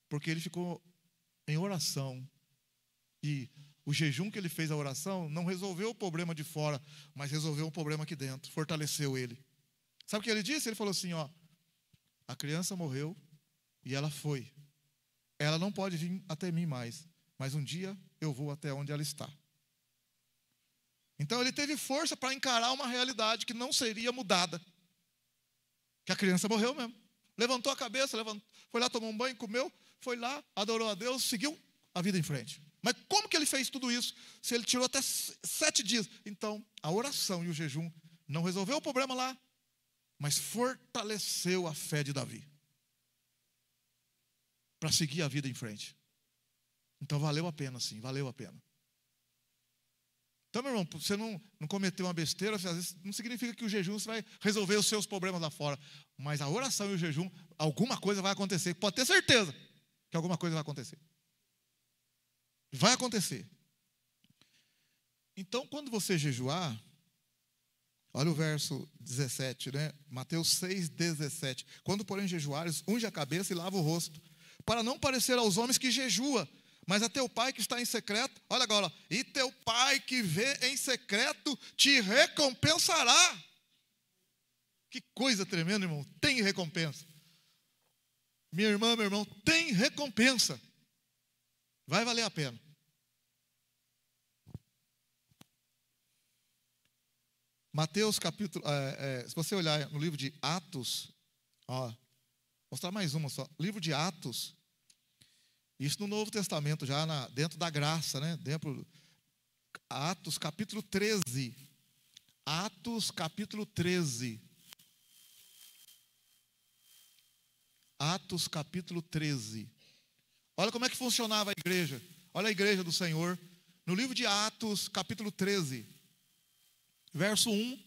porque ele ficou em oração. E o jejum que ele fez, a oração, não resolveu o problema de fora, mas resolveu um problema aqui dentro, fortaleceu ele. Sabe o que ele disse? Ele falou assim, a criança morreu e ela foi. Ela não pode vir até mim mais, mas um dia eu vou até onde ela está. Então ele teve força para encarar uma realidade que não seria mudada. Que a criança morreu mesmo. Levantou a cabeça, foi lá, tomou um banho, comeu, foi lá, adorou a Deus, seguiu a vida em frente. Mas como que ele fez tudo isso? Se ele tirou até 7 dias. Então, a oração e o jejum não resolveu o problema lá, mas fortaleceu a fé de Davi. Para seguir a vida em frente. Então valeu a pena, sim, valeu a pena. Então, meu irmão, você não cometeu uma besteira, às vezes não significa que o jejum você vai resolver os seus problemas lá fora. Mas a oração e o jejum, alguma coisa vai acontecer. Pode ter certeza que alguma coisa vai acontecer. Vai acontecer. Então, quando você jejuar, olha o verso 17, né? Mateus 6,17. Quando, porém, jejuares, unge a cabeça e lava o rosto, para não parecer aos homens que jejua, mas a teu pai que está em secreto, olha agora, e teu pai que vê em secreto te recompensará. Que coisa tremenda, irmão, tem recompensa. Minha irmã, meu irmão, tem recompensa. Vai valer a pena. Mateus capítulo, se você olhar no livro de Atos, vou mostrar mais uma só, livro de Atos, isso no Novo Testamento, já dentro da graça, né? Atos capítulo 13. Atos capítulo 13. Atos capítulo 13. Olha como é que funcionava a igreja. Olha a igreja do Senhor. No livro de Atos capítulo 13. Verso 1.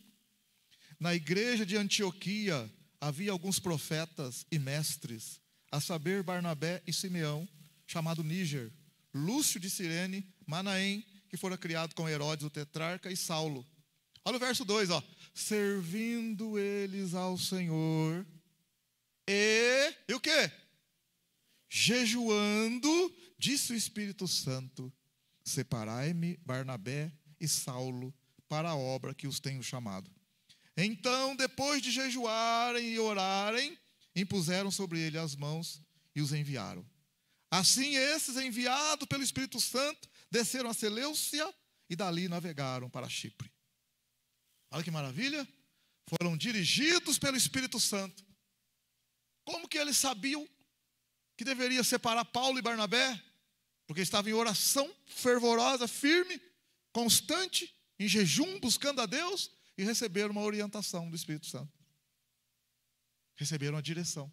Na igreja de Antioquia havia alguns profetas e mestres, a saber Barnabé e Simeão, chamado Níger, Lúcio de Cirene, Manaém, que fora criado com Herodes o tetrarca, e Saulo. Olha o verso 2, servindo eles ao Senhor e o quê? Jejuando, disse o Espírito Santo, separai-me Barnabé e Saulo para a obra que os tenho chamado. Então, depois de jejuarem e orarem, impuseram sobre ele as mãos e os enviaram. Assim, esses, enviados pelo Espírito Santo, desceram a Seleucia e dali navegaram para Chipre. Olha que maravilha. Foram dirigidos pelo Espírito Santo. Como que eles sabiam que deveria separar Paulo e Barnabé? Porque estavam em oração fervorosa, firme, constante, em jejum, buscando a Deus, e receberam uma orientação do Espírito Santo. Receberam a direção.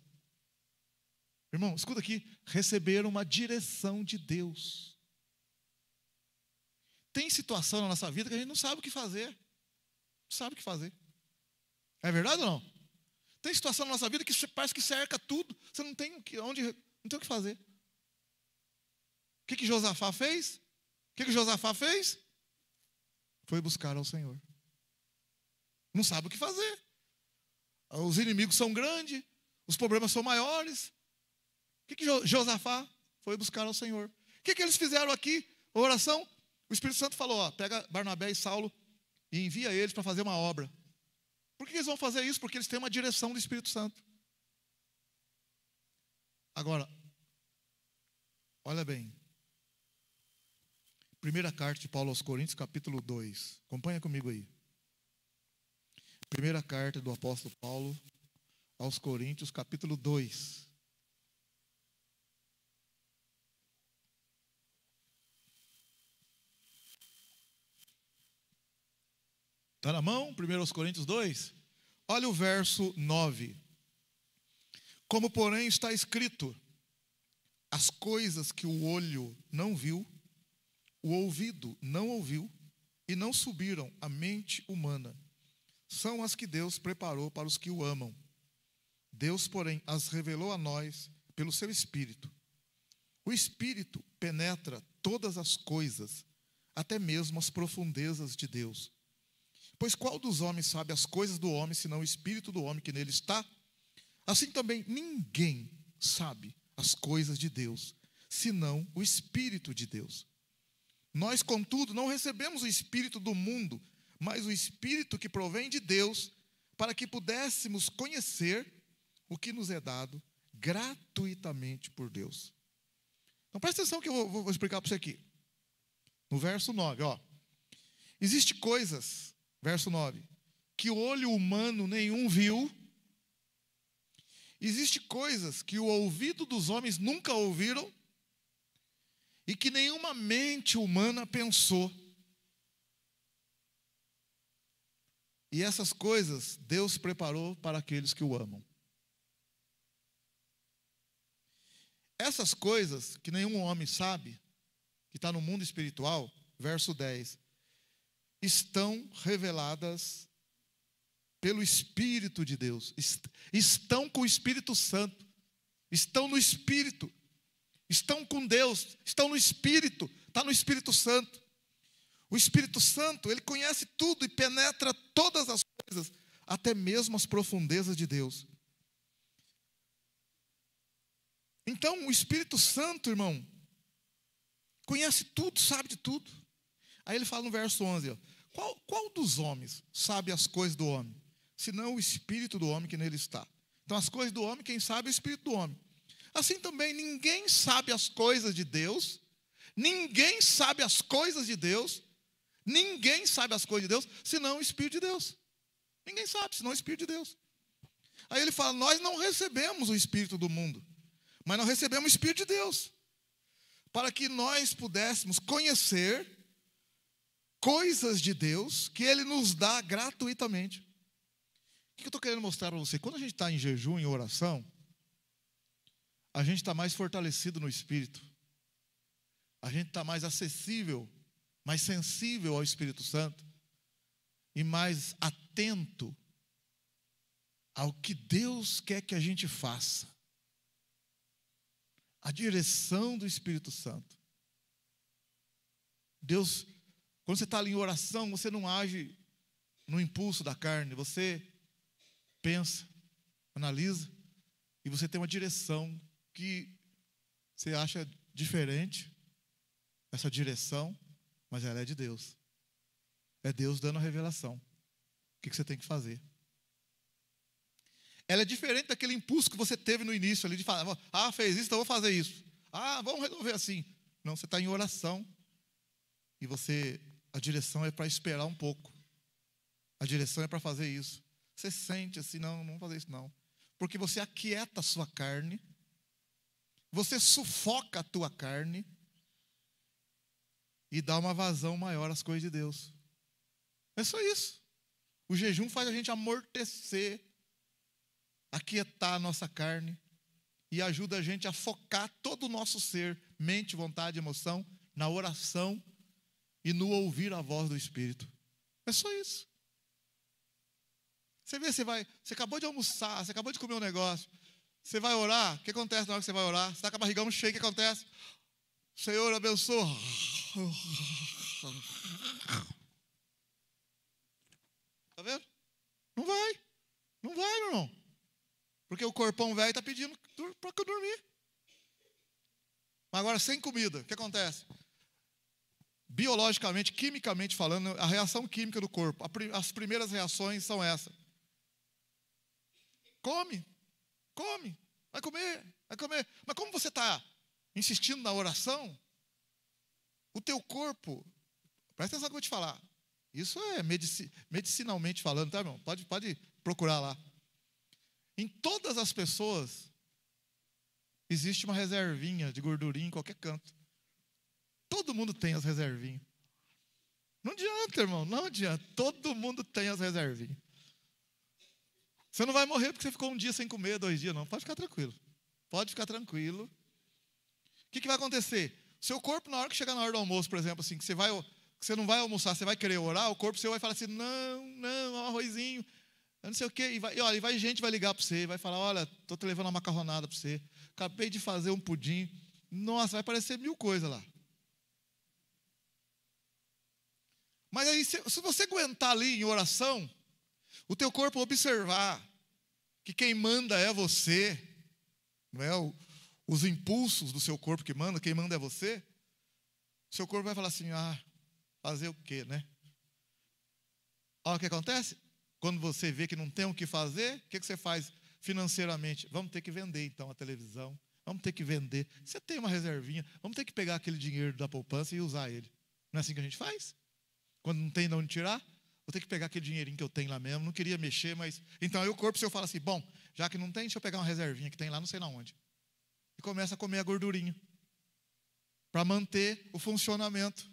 Irmão, escuta aqui, receberam uma direção de Deus. Tem situação na nossa vida que a gente não sabe o que fazer. Não sabe o que fazer. É verdade ou não? Tem situação na nossa vida que parece que cerca tudo. Você não tem o que fazer. O que Josafá fez? O que Josafá fez? Foi buscar ao Senhor. Não sabe o que fazer. Os inimigos são grandes, os problemas são maiores. O que Josafá foi buscar ao Senhor? O que eles fizeram aqui? A oração. O Espírito Santo falou, pega Barnabé e Saulo e envia eles para fazer uma obra. Por que eles vão fazer isso? Porque eles têm uma direção do Espírito Santo. Agora, olha bem. Primeira carta de Paulo aos Coríntios, capítulo 2. Acompanha comigo aí. Primeira carta do apóstolo Paulo aos Coríntios, capítulo 2. Está na mão? 1 Coríntios 2? Olha o verso 9. Como, porém, está escrito, as coisas que o olho não viu, o ouvido não ouviu, e não subiram à mente humana, são as que Deus preparou para os que o amam. Deus, porém, as revelou a nós pelo seu Espírito. O Espírito penetra todas as coisas, até mesmo as profundezas de Deus. Pois qual dos homens sabe as coisas do homem, senão o Espírito do homem que nele está? Assim também ninguém sabe as coisas de Deus, senão o Espírito de Deus. Nós, contudo, não recebemos o Espírito do mundo, mas o Espírito que provém de Deus, para que pudéssemos conhecer o que nos é dado gratuitamente por Deus. Então presta atenção que eu vou explicar para você aqui. No verso 9, existe coisas, verso 9, que o olho humano nenhum viu. Existe coisas que o ouvido dos homens nunca ouviram e que nenhuma mente humana pensou. E essas coisas Deus preparou para aqueles que o amam. Essas coisas que nenhum homem sabe, que está no mundo espiritual, verso 10, estão reveladas pelo Espírito de Deus. Estão com o Espírito Santo. Estão no Espírito. Estão com Deus. Estão no Espírito. Está no Espírito Santo. O Espírito Santo, ele conhece tudo e penetra todas as coisas, até mesmo as profundezas de Deus. Então, o Espírito Santo, irmão, conhece tudo, sabe de tudo. Aí ele fala no verso 11, qual dos homens sabe as coisas do homem? Senão o Espírito do homem que nele está. Então, as coisas do homem, quem sabe é o Espírito do homem. Assim também, ninguém sabe as coisas de Deus. Ninguém sabe as coisas de Deus. Ninguém sabe as coisas de Deus, senão o Espírito de Deus. Ninguém sabe, senão o Espírito de Deus. Aí ele fala, nós não recebemos o Espírito do mundo, mas nós recebemos o Espírito de Deus, para que nós pudéssemos conhecer coisas de Deus que Ele nos dá gratuitamente. O que eu estou querendo mostrar para você? Quando a gente está em jejum, em oração, a gente está mais fortalecido no Espírito. A gente está mais acessível, mais sensível ao Espírito Santo e mais atento ao que Deus quer que a gente faça. A direção do Espírito Santo. Deus, quando você está ali em oração, você não age no impulso da carne, você pensa, analisa, e você tem uma direção que você acha diferente, essa direção, mas ela é de Deus. É Deus dando a revelação. O que você tem que fazer? Ela é diferente daquele impulso que você teve no início ali de falar, fez isso, então eu vou fazer isso. Vamos resolver assim. Não, você está em oração e a direção é para esperar um pouco. A direção é para fazer isso. Você sente assim, não vou fazer isso não. Porque você aquieta a sua carne, você sufoca a tua carne e dá uma vazão maior às coisas de Deus. É só isso. O jejum faz a gente amortecer, aquietar a nossa carne e ajuda a gente a focar todo o nosso ser, mente, vontade, emoção, na oração e no ouvir a voz do Espírito. É só isso. Você vê, você acabou de almoçar, você acabou de comer um negócio. Você vai orar, o que acontece na hora que você vai orar? Você está com a barrigão cheia, o que acontece? Senhor, abençoa. Está vendo? Não vai, meu irmão. Porque o corpão velho está pedindo para eu dormir. Mas agora, sem comida, o que acontece? Biologicamente, quimicamente falando, a reação química do corpo, as primeiras reações são essas. Come, vai comer. Mas como você está insistindo na oração, o teu corpo, presta atenção no que eu vou te falar. Isso é medicinalmente falando, tá, irmão? Pode procurar lá. Em todas as pessoas, existe uma reservinha de gordurinha em qualquer canto. Todo mundo tem as reservinhas. Não adianta, irmão, não adianta. Todo mundo tem as reservinhas. Você não vai morrer porque você ficou um dia sem comer, 2 dias, não. Pode ficar tranquilo. Pode ficar tranquilo. O que vai acontecer? Seu corpo, na hora que chegar na hora do almoço, por exemplo, assim, que você não vai almoçar, você vai querer orar, o corpo seu vai falar assim, não, arrozinho, eu não sei o quê. E gente vai ligar para você, vai falar, olha, estou te levando uma macarronada para você, acabei de fazer um pudim. Nossa, vai aparecer 1000 coisas lá. Mas aí, se você aguentar ali em oração, o teu corpo observar que quem manda é você, não é os impulsos do seu corpo que manda, quem manda é você, seu corpo vai falar assim, fazer o quê, né? Olha o que acontece? Quando você vê que não tem o que fazer, o que você faz financeiramente? Vamos ter que vender então a televisão, vamos ter que vender. Você tem uma reservinha, vamos ter que pegar aquele dinheiro da poupança e usar ele. Não é assim que a gente faz? Quando não tem de onde tirar, vou ter que pegar aquele dinheirinho que eu tenho lá mesmo, não queria mexer, mas... Então aí o corpo seu fala assim, bom, já que não tem, deixa eu pegar uma reservinha que tem lá, não sei na onde. E começa a comer a gordurinha, para manter o funcionamento.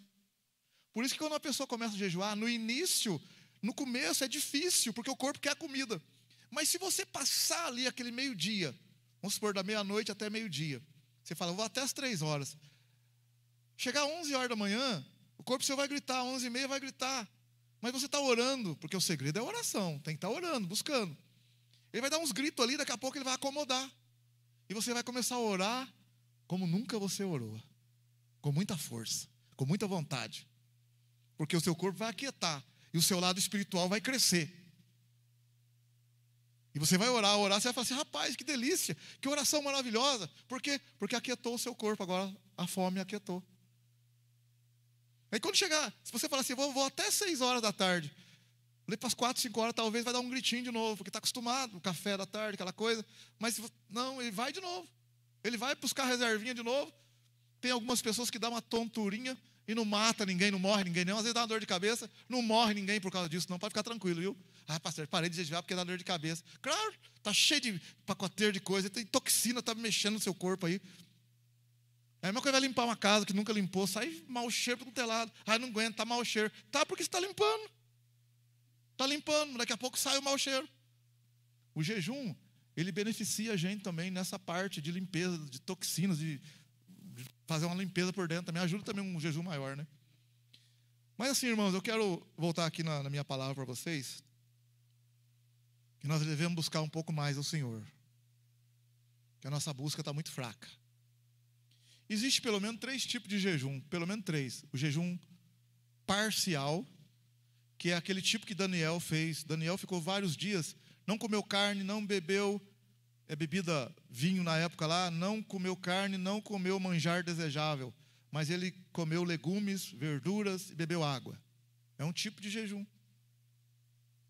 Por isso que quando a pessoa começa a jejuar, no começo é difícil, porque o corpo quer a comida. Mas se você passar ali aquele meio-dia, vamos supor, da meia-noite até meio-dia, você fala, vou até as 3 horas. Chegar às 11 horas da manhã, o corpo seu vai gritar, 11h30 vai gritar. Mas você está orando, porque o segredo é a oração, tem que estar orando, buscando. Ele vai dar uns gritos ali, daqui a pouco ele vai acomodar. E você vai começar a orar como nunca você orou. Com muita força, com muita vontade. Porque o seu corpo vai aquietar. E o seu lado espiritual vai crescer. E você vai orar, você vai falar assim, rapaz, que delícia, que oração maravilhosa. Por quê? Porque aquietou o seu corpo, agora a fome aquietou. Aí quando chegar, se você falar assim, vou até 6 horas da tarde, ali para as 4, 5 horas, talvez vai dar um gritinho de novo, porque está acostumado, o café da tarde, aquela coisa. Mas não, ele vai de novo. Ele vai buscar a reservinha de novo. Tem algumas pessoas que dão uma tonturinha e não mata ninguém, não morre ninguém, não. Às vezes dá uma dor de cabeça, não morre ninguém por causa disso, não. Pode ficar tranquilo, viu? Pastor, parei de jejuar porque dá dor de cabeça. Claro, está cheio de pacoteiro de coisa, tem toxina, está mexendo no seu corpo aí. É a mesma coisa, vai limpar uma casa que nunca limpou, sai mau cheiro para todo lado. Não aguenta, está mau cheiro. Tá, porque você está limpando. Está limpando, daqui a pouco sai o mau cheiro. O jejum, ele beneficia a gente também nessa parte de limpeza, de toxinas, de fazer uma limpeza por dentro também. Ajuda também um jejum maior, né? Mas assim, irmãos, eu quero voltar aqui na minha palavra para vocês, que nós devemos buscar um pouco mais ao Senhor. Que a nossa busca está muito fraca. Existe pelo menos 3 tipos de jejum, pelo menos 3. O jejum parcial, que é aquele tipo que Daniel fez. Daniel ficou vários dias, não comeu carne, não bebeu bebida, vinho na época lá, não comeu carne, não comeu manjar desejável, mas ele comeu legumes, verduras e bebeu água. É um tipo de jejum.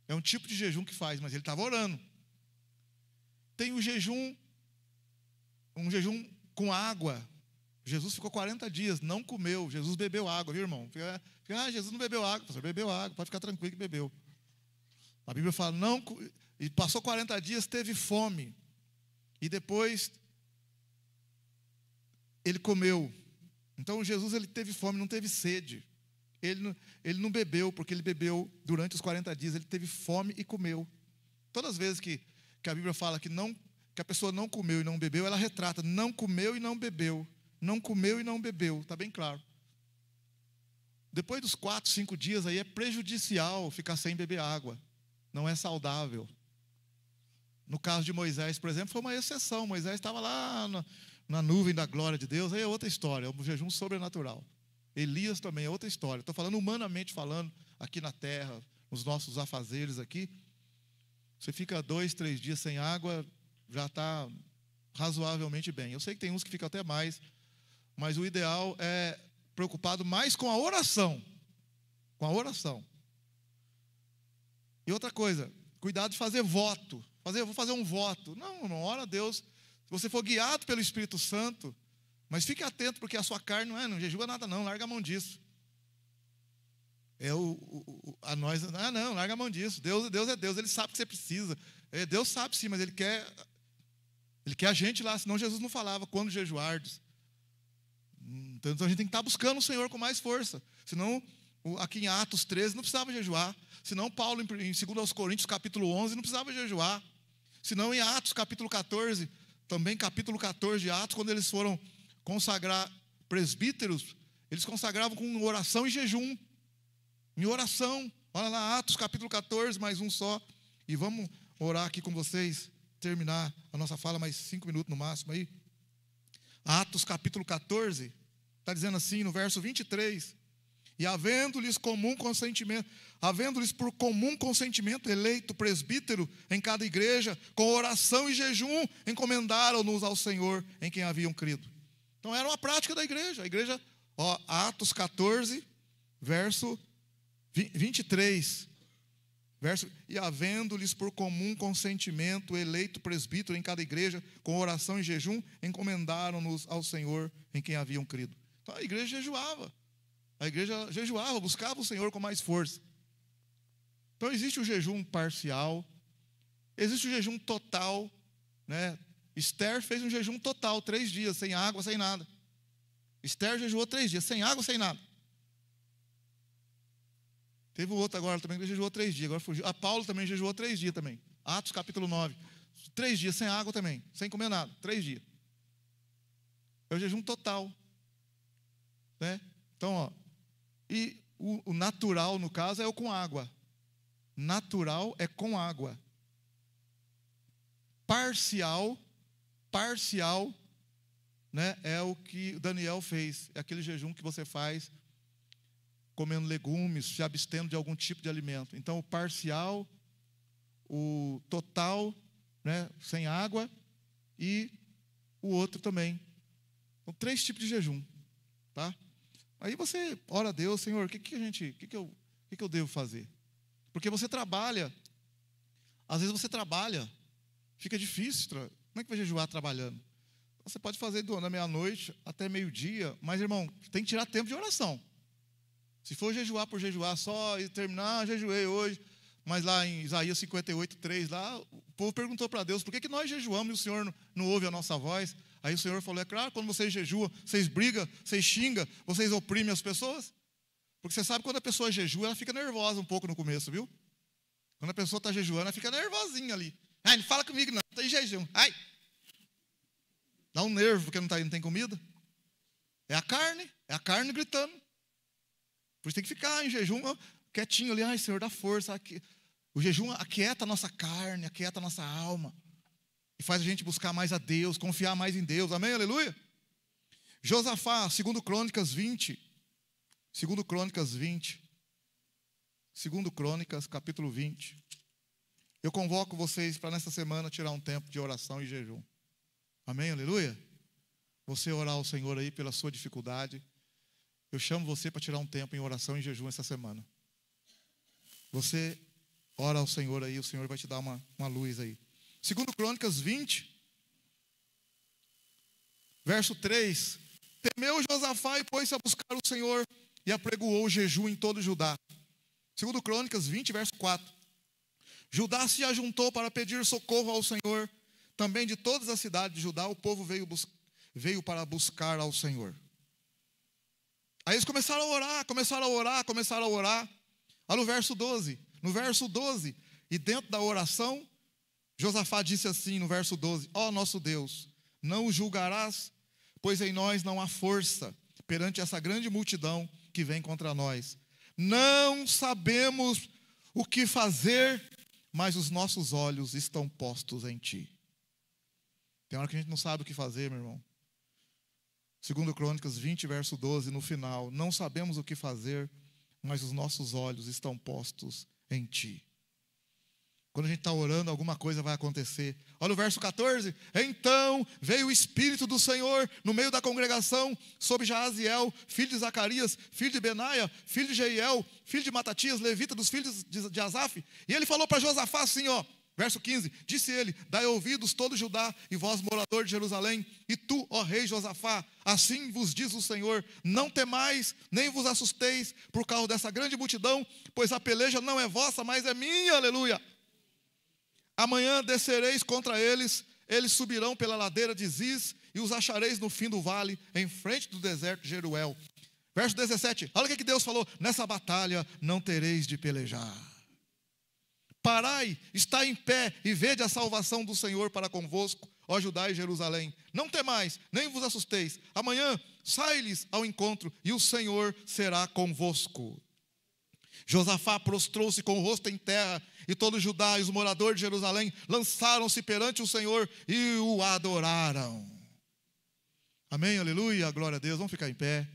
É um tipo de jejum que faz, mas ele estava orando. Tem o jejum, um jejum com água. Jesus ficou 40 dias, não comeu. Jesus bebeu água, viu, irmão? Jesus não bebeu água. Pastor, bebeu água, pode ficar tranquilo que bebeu. A Bíblia fala, não, e passou 40 dias, teve fome. E depois, ele comeu. Então, Jesus, ele teve fome, não teve sede. Ele não bebeu, porque ele bebeu durante os 40 dias. Ele teve fome e comeu. Todas as vezes que a Bíblia fala que a pessoa não comeu e não bebeu, ela retrata, não comeu e não bebeu. Não comeu e não bebeu, está bem claro. Depois dos 4, 5 dias, aí é prejudicial ficar sem beber água. Não é saudável. No caso de Moisés, por exemplo, foi uma exceção. Moisés estava lá na nuvem da glória de Deus, aí é outra história, é um jejum sobrenatural. Elias também é outra história. Estou falando humanamente falando, aqui na terra, nos nossos afazeres aqui. Você fica 2, 3 dias sem água, já está razoavelmente bem. Eu sei que tem uns que ficam até mais, mas o ideal é preocupado mais com a oração. Com a oração. E outra coisa, cuidado de fazer voto. Vou fazer um voto. Não ora a Deus. Se você for guiado pelo Espírito Santo, mas fique atento, porque a sua carne não jejua nada não, larga a mão disso. Larga a mão disso. Deus é Deus, Ele sabe que você precisa. Deus sabe sim, mas Ele quer a gente lá, senão Jesus não falava, quando jejuardes. Então a gente tem que estar buscando o Senhor com mais força. Senão, aqui em Atos 13 não precisava jejuar. Senão Paulo, em 2 Coríntios capítulo 11, não precisava jejuar. Senão em Atos capítulo 14, também capítulo 14 de Atos, quando eles foram consagrar presbíteros, eles consagravam com oração e jejum. Em oração. Olha lá, Atos capítulo 14, mais um só. E vamos orar aqui com vocês, terminar a nossa fala, mais 5 minutos no máximo aí. Atos capítulo 14, está dizendo assim no verso 23. E havendo-lhes por comum consentimento eleito presbítero em cada igreja, com oração e jejum, encomendaram-nos ao Senhor em quem haviam crido. Então era uma prática da igreja. A igreja, Atos 14, verso 23. E havendo-lhes por comum consentimento eleito presbítero em cada igreja, com oração e jejum, encomendaram-nos ao Senhor em quem haviam crido. Então a igreja jejuava. A igreja jejuava, buscava o Senhor com mais força. Então existe o jejum parcial, existe o jejum total, né? Esther fez um jejum total, 3 dias, sem água, sem nada. Esther jejuou 3 dias, sem água, sem nada. Teve o outro agora também que jejuou 3 dias, agora fugiu. Paulo também jejuou 3 dias também. Atos capítulo 9. 3 dias sem água também, sem comer nada, 3 dias. É o jejum total. Né? Então, e o natural, no caso, é o com água. Natural é com água. Parcial, né, é o que Daniel fez. É aquele jejum que você faz comendo legumes, se abstendo de algum tipo de alimento. Então, o parcial, o total, né, sem água, e o outro também. São 3 tipos de jejum. Tá? Aí você ora a Deus, Senhor, o que eu devo fazer? Porque você trabalha, às vezes você trabalha, fica difícil, como é que vai jejuar trabalhando? Você pode fazer da meia-noite até meio-dia, mas, irmão, tem que tirar tempo de oração. Se for jejuar por jejuar só e terminar, jejuei hoje, mas lá em Isaías 58:3, lá, o povo perguntou para Deus, por que nós jejuamos e o Senhor não ouve a nossa voz? Aí o Senhor falou, é claro, quando vocês jejuam, vocês brigam, vocês xingam, vocês oprimem as pessoas. Porque você sabe, quando a pessoa jejua, ela fica nervosa um pouco no começo, viu? Quando a pessoa está jejuando, ela fica nervosinha ali. Ai, não fala comigo não, estou em jejum. Ai! Dá um nervo porque não tem comida. É a carne gritando. Por isso tem que ficar em jejum, quietinho ali. Ai, Senhor, dá força. O jejum aquieta a nossa carne, aquieta a nossa alma. E faz a gente buscar mais a Deus, confiar mais em Deus. Amém? Aleluia? Josafá, 2 Crônicas 20. 2 Crônicas 20. 2 Crônicas, capítulo 20. Eu convoco vocês para nessa semana tirar um tempo de oração e jejum. Amém? Aleluia? Você orar ao Senhor aí pela sua dificuldade. Eu chamo você para tirar um tempo em oração e jejum essa semana. Você ora ao Senhor aí, o Senhor vai te dar uma luz aí. 2 Crônicas 20, verso 3. Temeu Josafá e pôs-se a buscar o Senhor e apregoou o jejum em todo Judá. 2 Crônicas 20, verso 4. Judá se ajuntou para pedir socorro ao Senhor. Também de todas as cidades de Judá o povo veio para buscar ao Senhor. Aí eles começaram a orar. Olha o verso 12. No verso 12, e dentro da oração, Josafá disse assim no verso 12: ó nosso Deus, não o julgarás, pois em nós não há força perante essa grande multidão que vem contra nós. Não sabemos o que fazer mas os nossos olhos estão postos em ti. Tem hora que a gente não sabe o que fazer, meu irmão. 2 Crônicas 20, verso 12, no final. Não sabemos o que fazer, mas os nossos olhos estão postos em ti. Quando a gente está orando, alguma coisa vai acontecer. Olha o verso 14. Então veio o Espírito do Senhor no meio da congregação sobre Jaaziel, filho de Zacarias, filho de Benaia, filho de Jeiel, filho de Matatias, levita dos filhos de Asaf. E ele falou para Josafá assim, ó. Verso 15, disse ele, dai ouvidos todo Judá e vós morador de Jerusalém, e tu, ó rei Josafá, assim vos diz o Senhor, não temais, nem vos assusteis por causa dessa grande multidão, pois a peleja não é vossa, mas é minha, aleluia. Amanhã descereis contra eles, eles subirão pela ladeira de Ziz, e os achareis no fim do vale, em frente do deserto de Jeruel. Verso 17, olha o que Deus falou, nessa batalha não tereis de pelejar. Parai, está em pé e vede a salvação do Senhor para convosco, ó Judá e Jerusalém. Não temais, nem vos assusteis. Amanhã sai-lhes ao encontro e o Senhor será convosco. Josafá prostrou-se com o rosto em terra e todo Judá e os moradores de Jerusalém lançaram-se perante o Senhor e o adoraram. Amém, aleluia, glória a Deus. Vamos ficar em pé.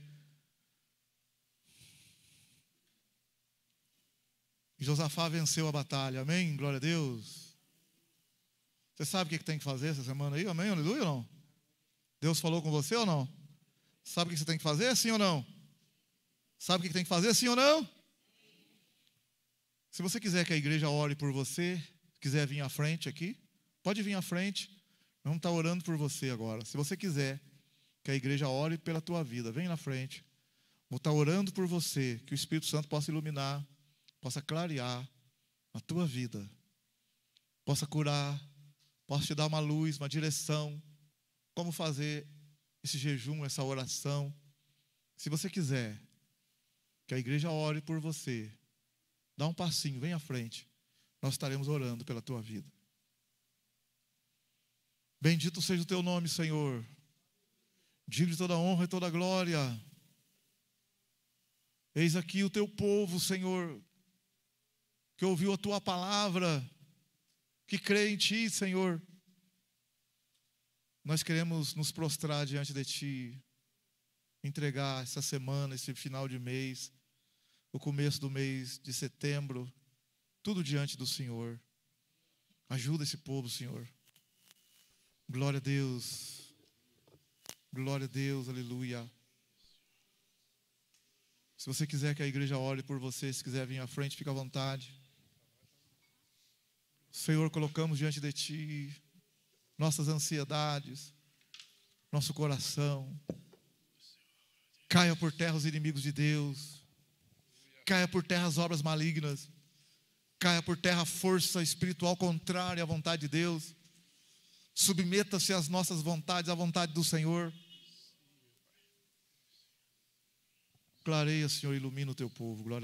E Josafá venceu a batalha, amém? Glória a Deus. Você sabe o que tem que fazer essa semana aí, amém? Aleluia ou não? Deus falou com você ou não? Sabe o que você tem que fazer, sim ou não? Sabe o que tem que fazer, sim ou não? Se você quiser que a igreja ore por você, quiser vir à frente aqui, pode vir à frente. Vamos estar orando por você agora. Se você quiser que a igreja ore pela tua vida, vem na frente. Vou estar orando por você, que o Espírito Santo possa iluminar, possa clarear a tua vida, possa curar, possa te dar uma luz, uma direção, como fazer esse jejum, essa oração. Se você quiser que a igreja ore por você, dá um passinho, vem à frente, nós estaremos orando pela tua vida. Bendito seja o teu nome, Senhor, digno de toda honra e toda glória. Eis aqui o teu povo, Senhor, que ouviu a tua palavra, que crê em ti, Senhor. Nós queremos nos prostrar diante de ti, entregar essa semana, esse final de mês, o começo do mês de setembro, tudo diante do Senhor. Ajuda esse povo, Senhor. Glória a Deus. Glória a Deus, aleluia. Se você quiser que a igreja ore por você, se quiser vir à frente, fica à vontade. Senhor, colocamos diante de ti nossas ansiedades, nosso coração. Caia por terra os inimigos de Deus. Caia por terra as obras malignas. Caia por terra a força espiritual contrária à vontade de Deus. Submeta-se às nossas vontades, à vontade do Senhor. Clareia, Senhor, ilumina o teu povo. Glória a Deus.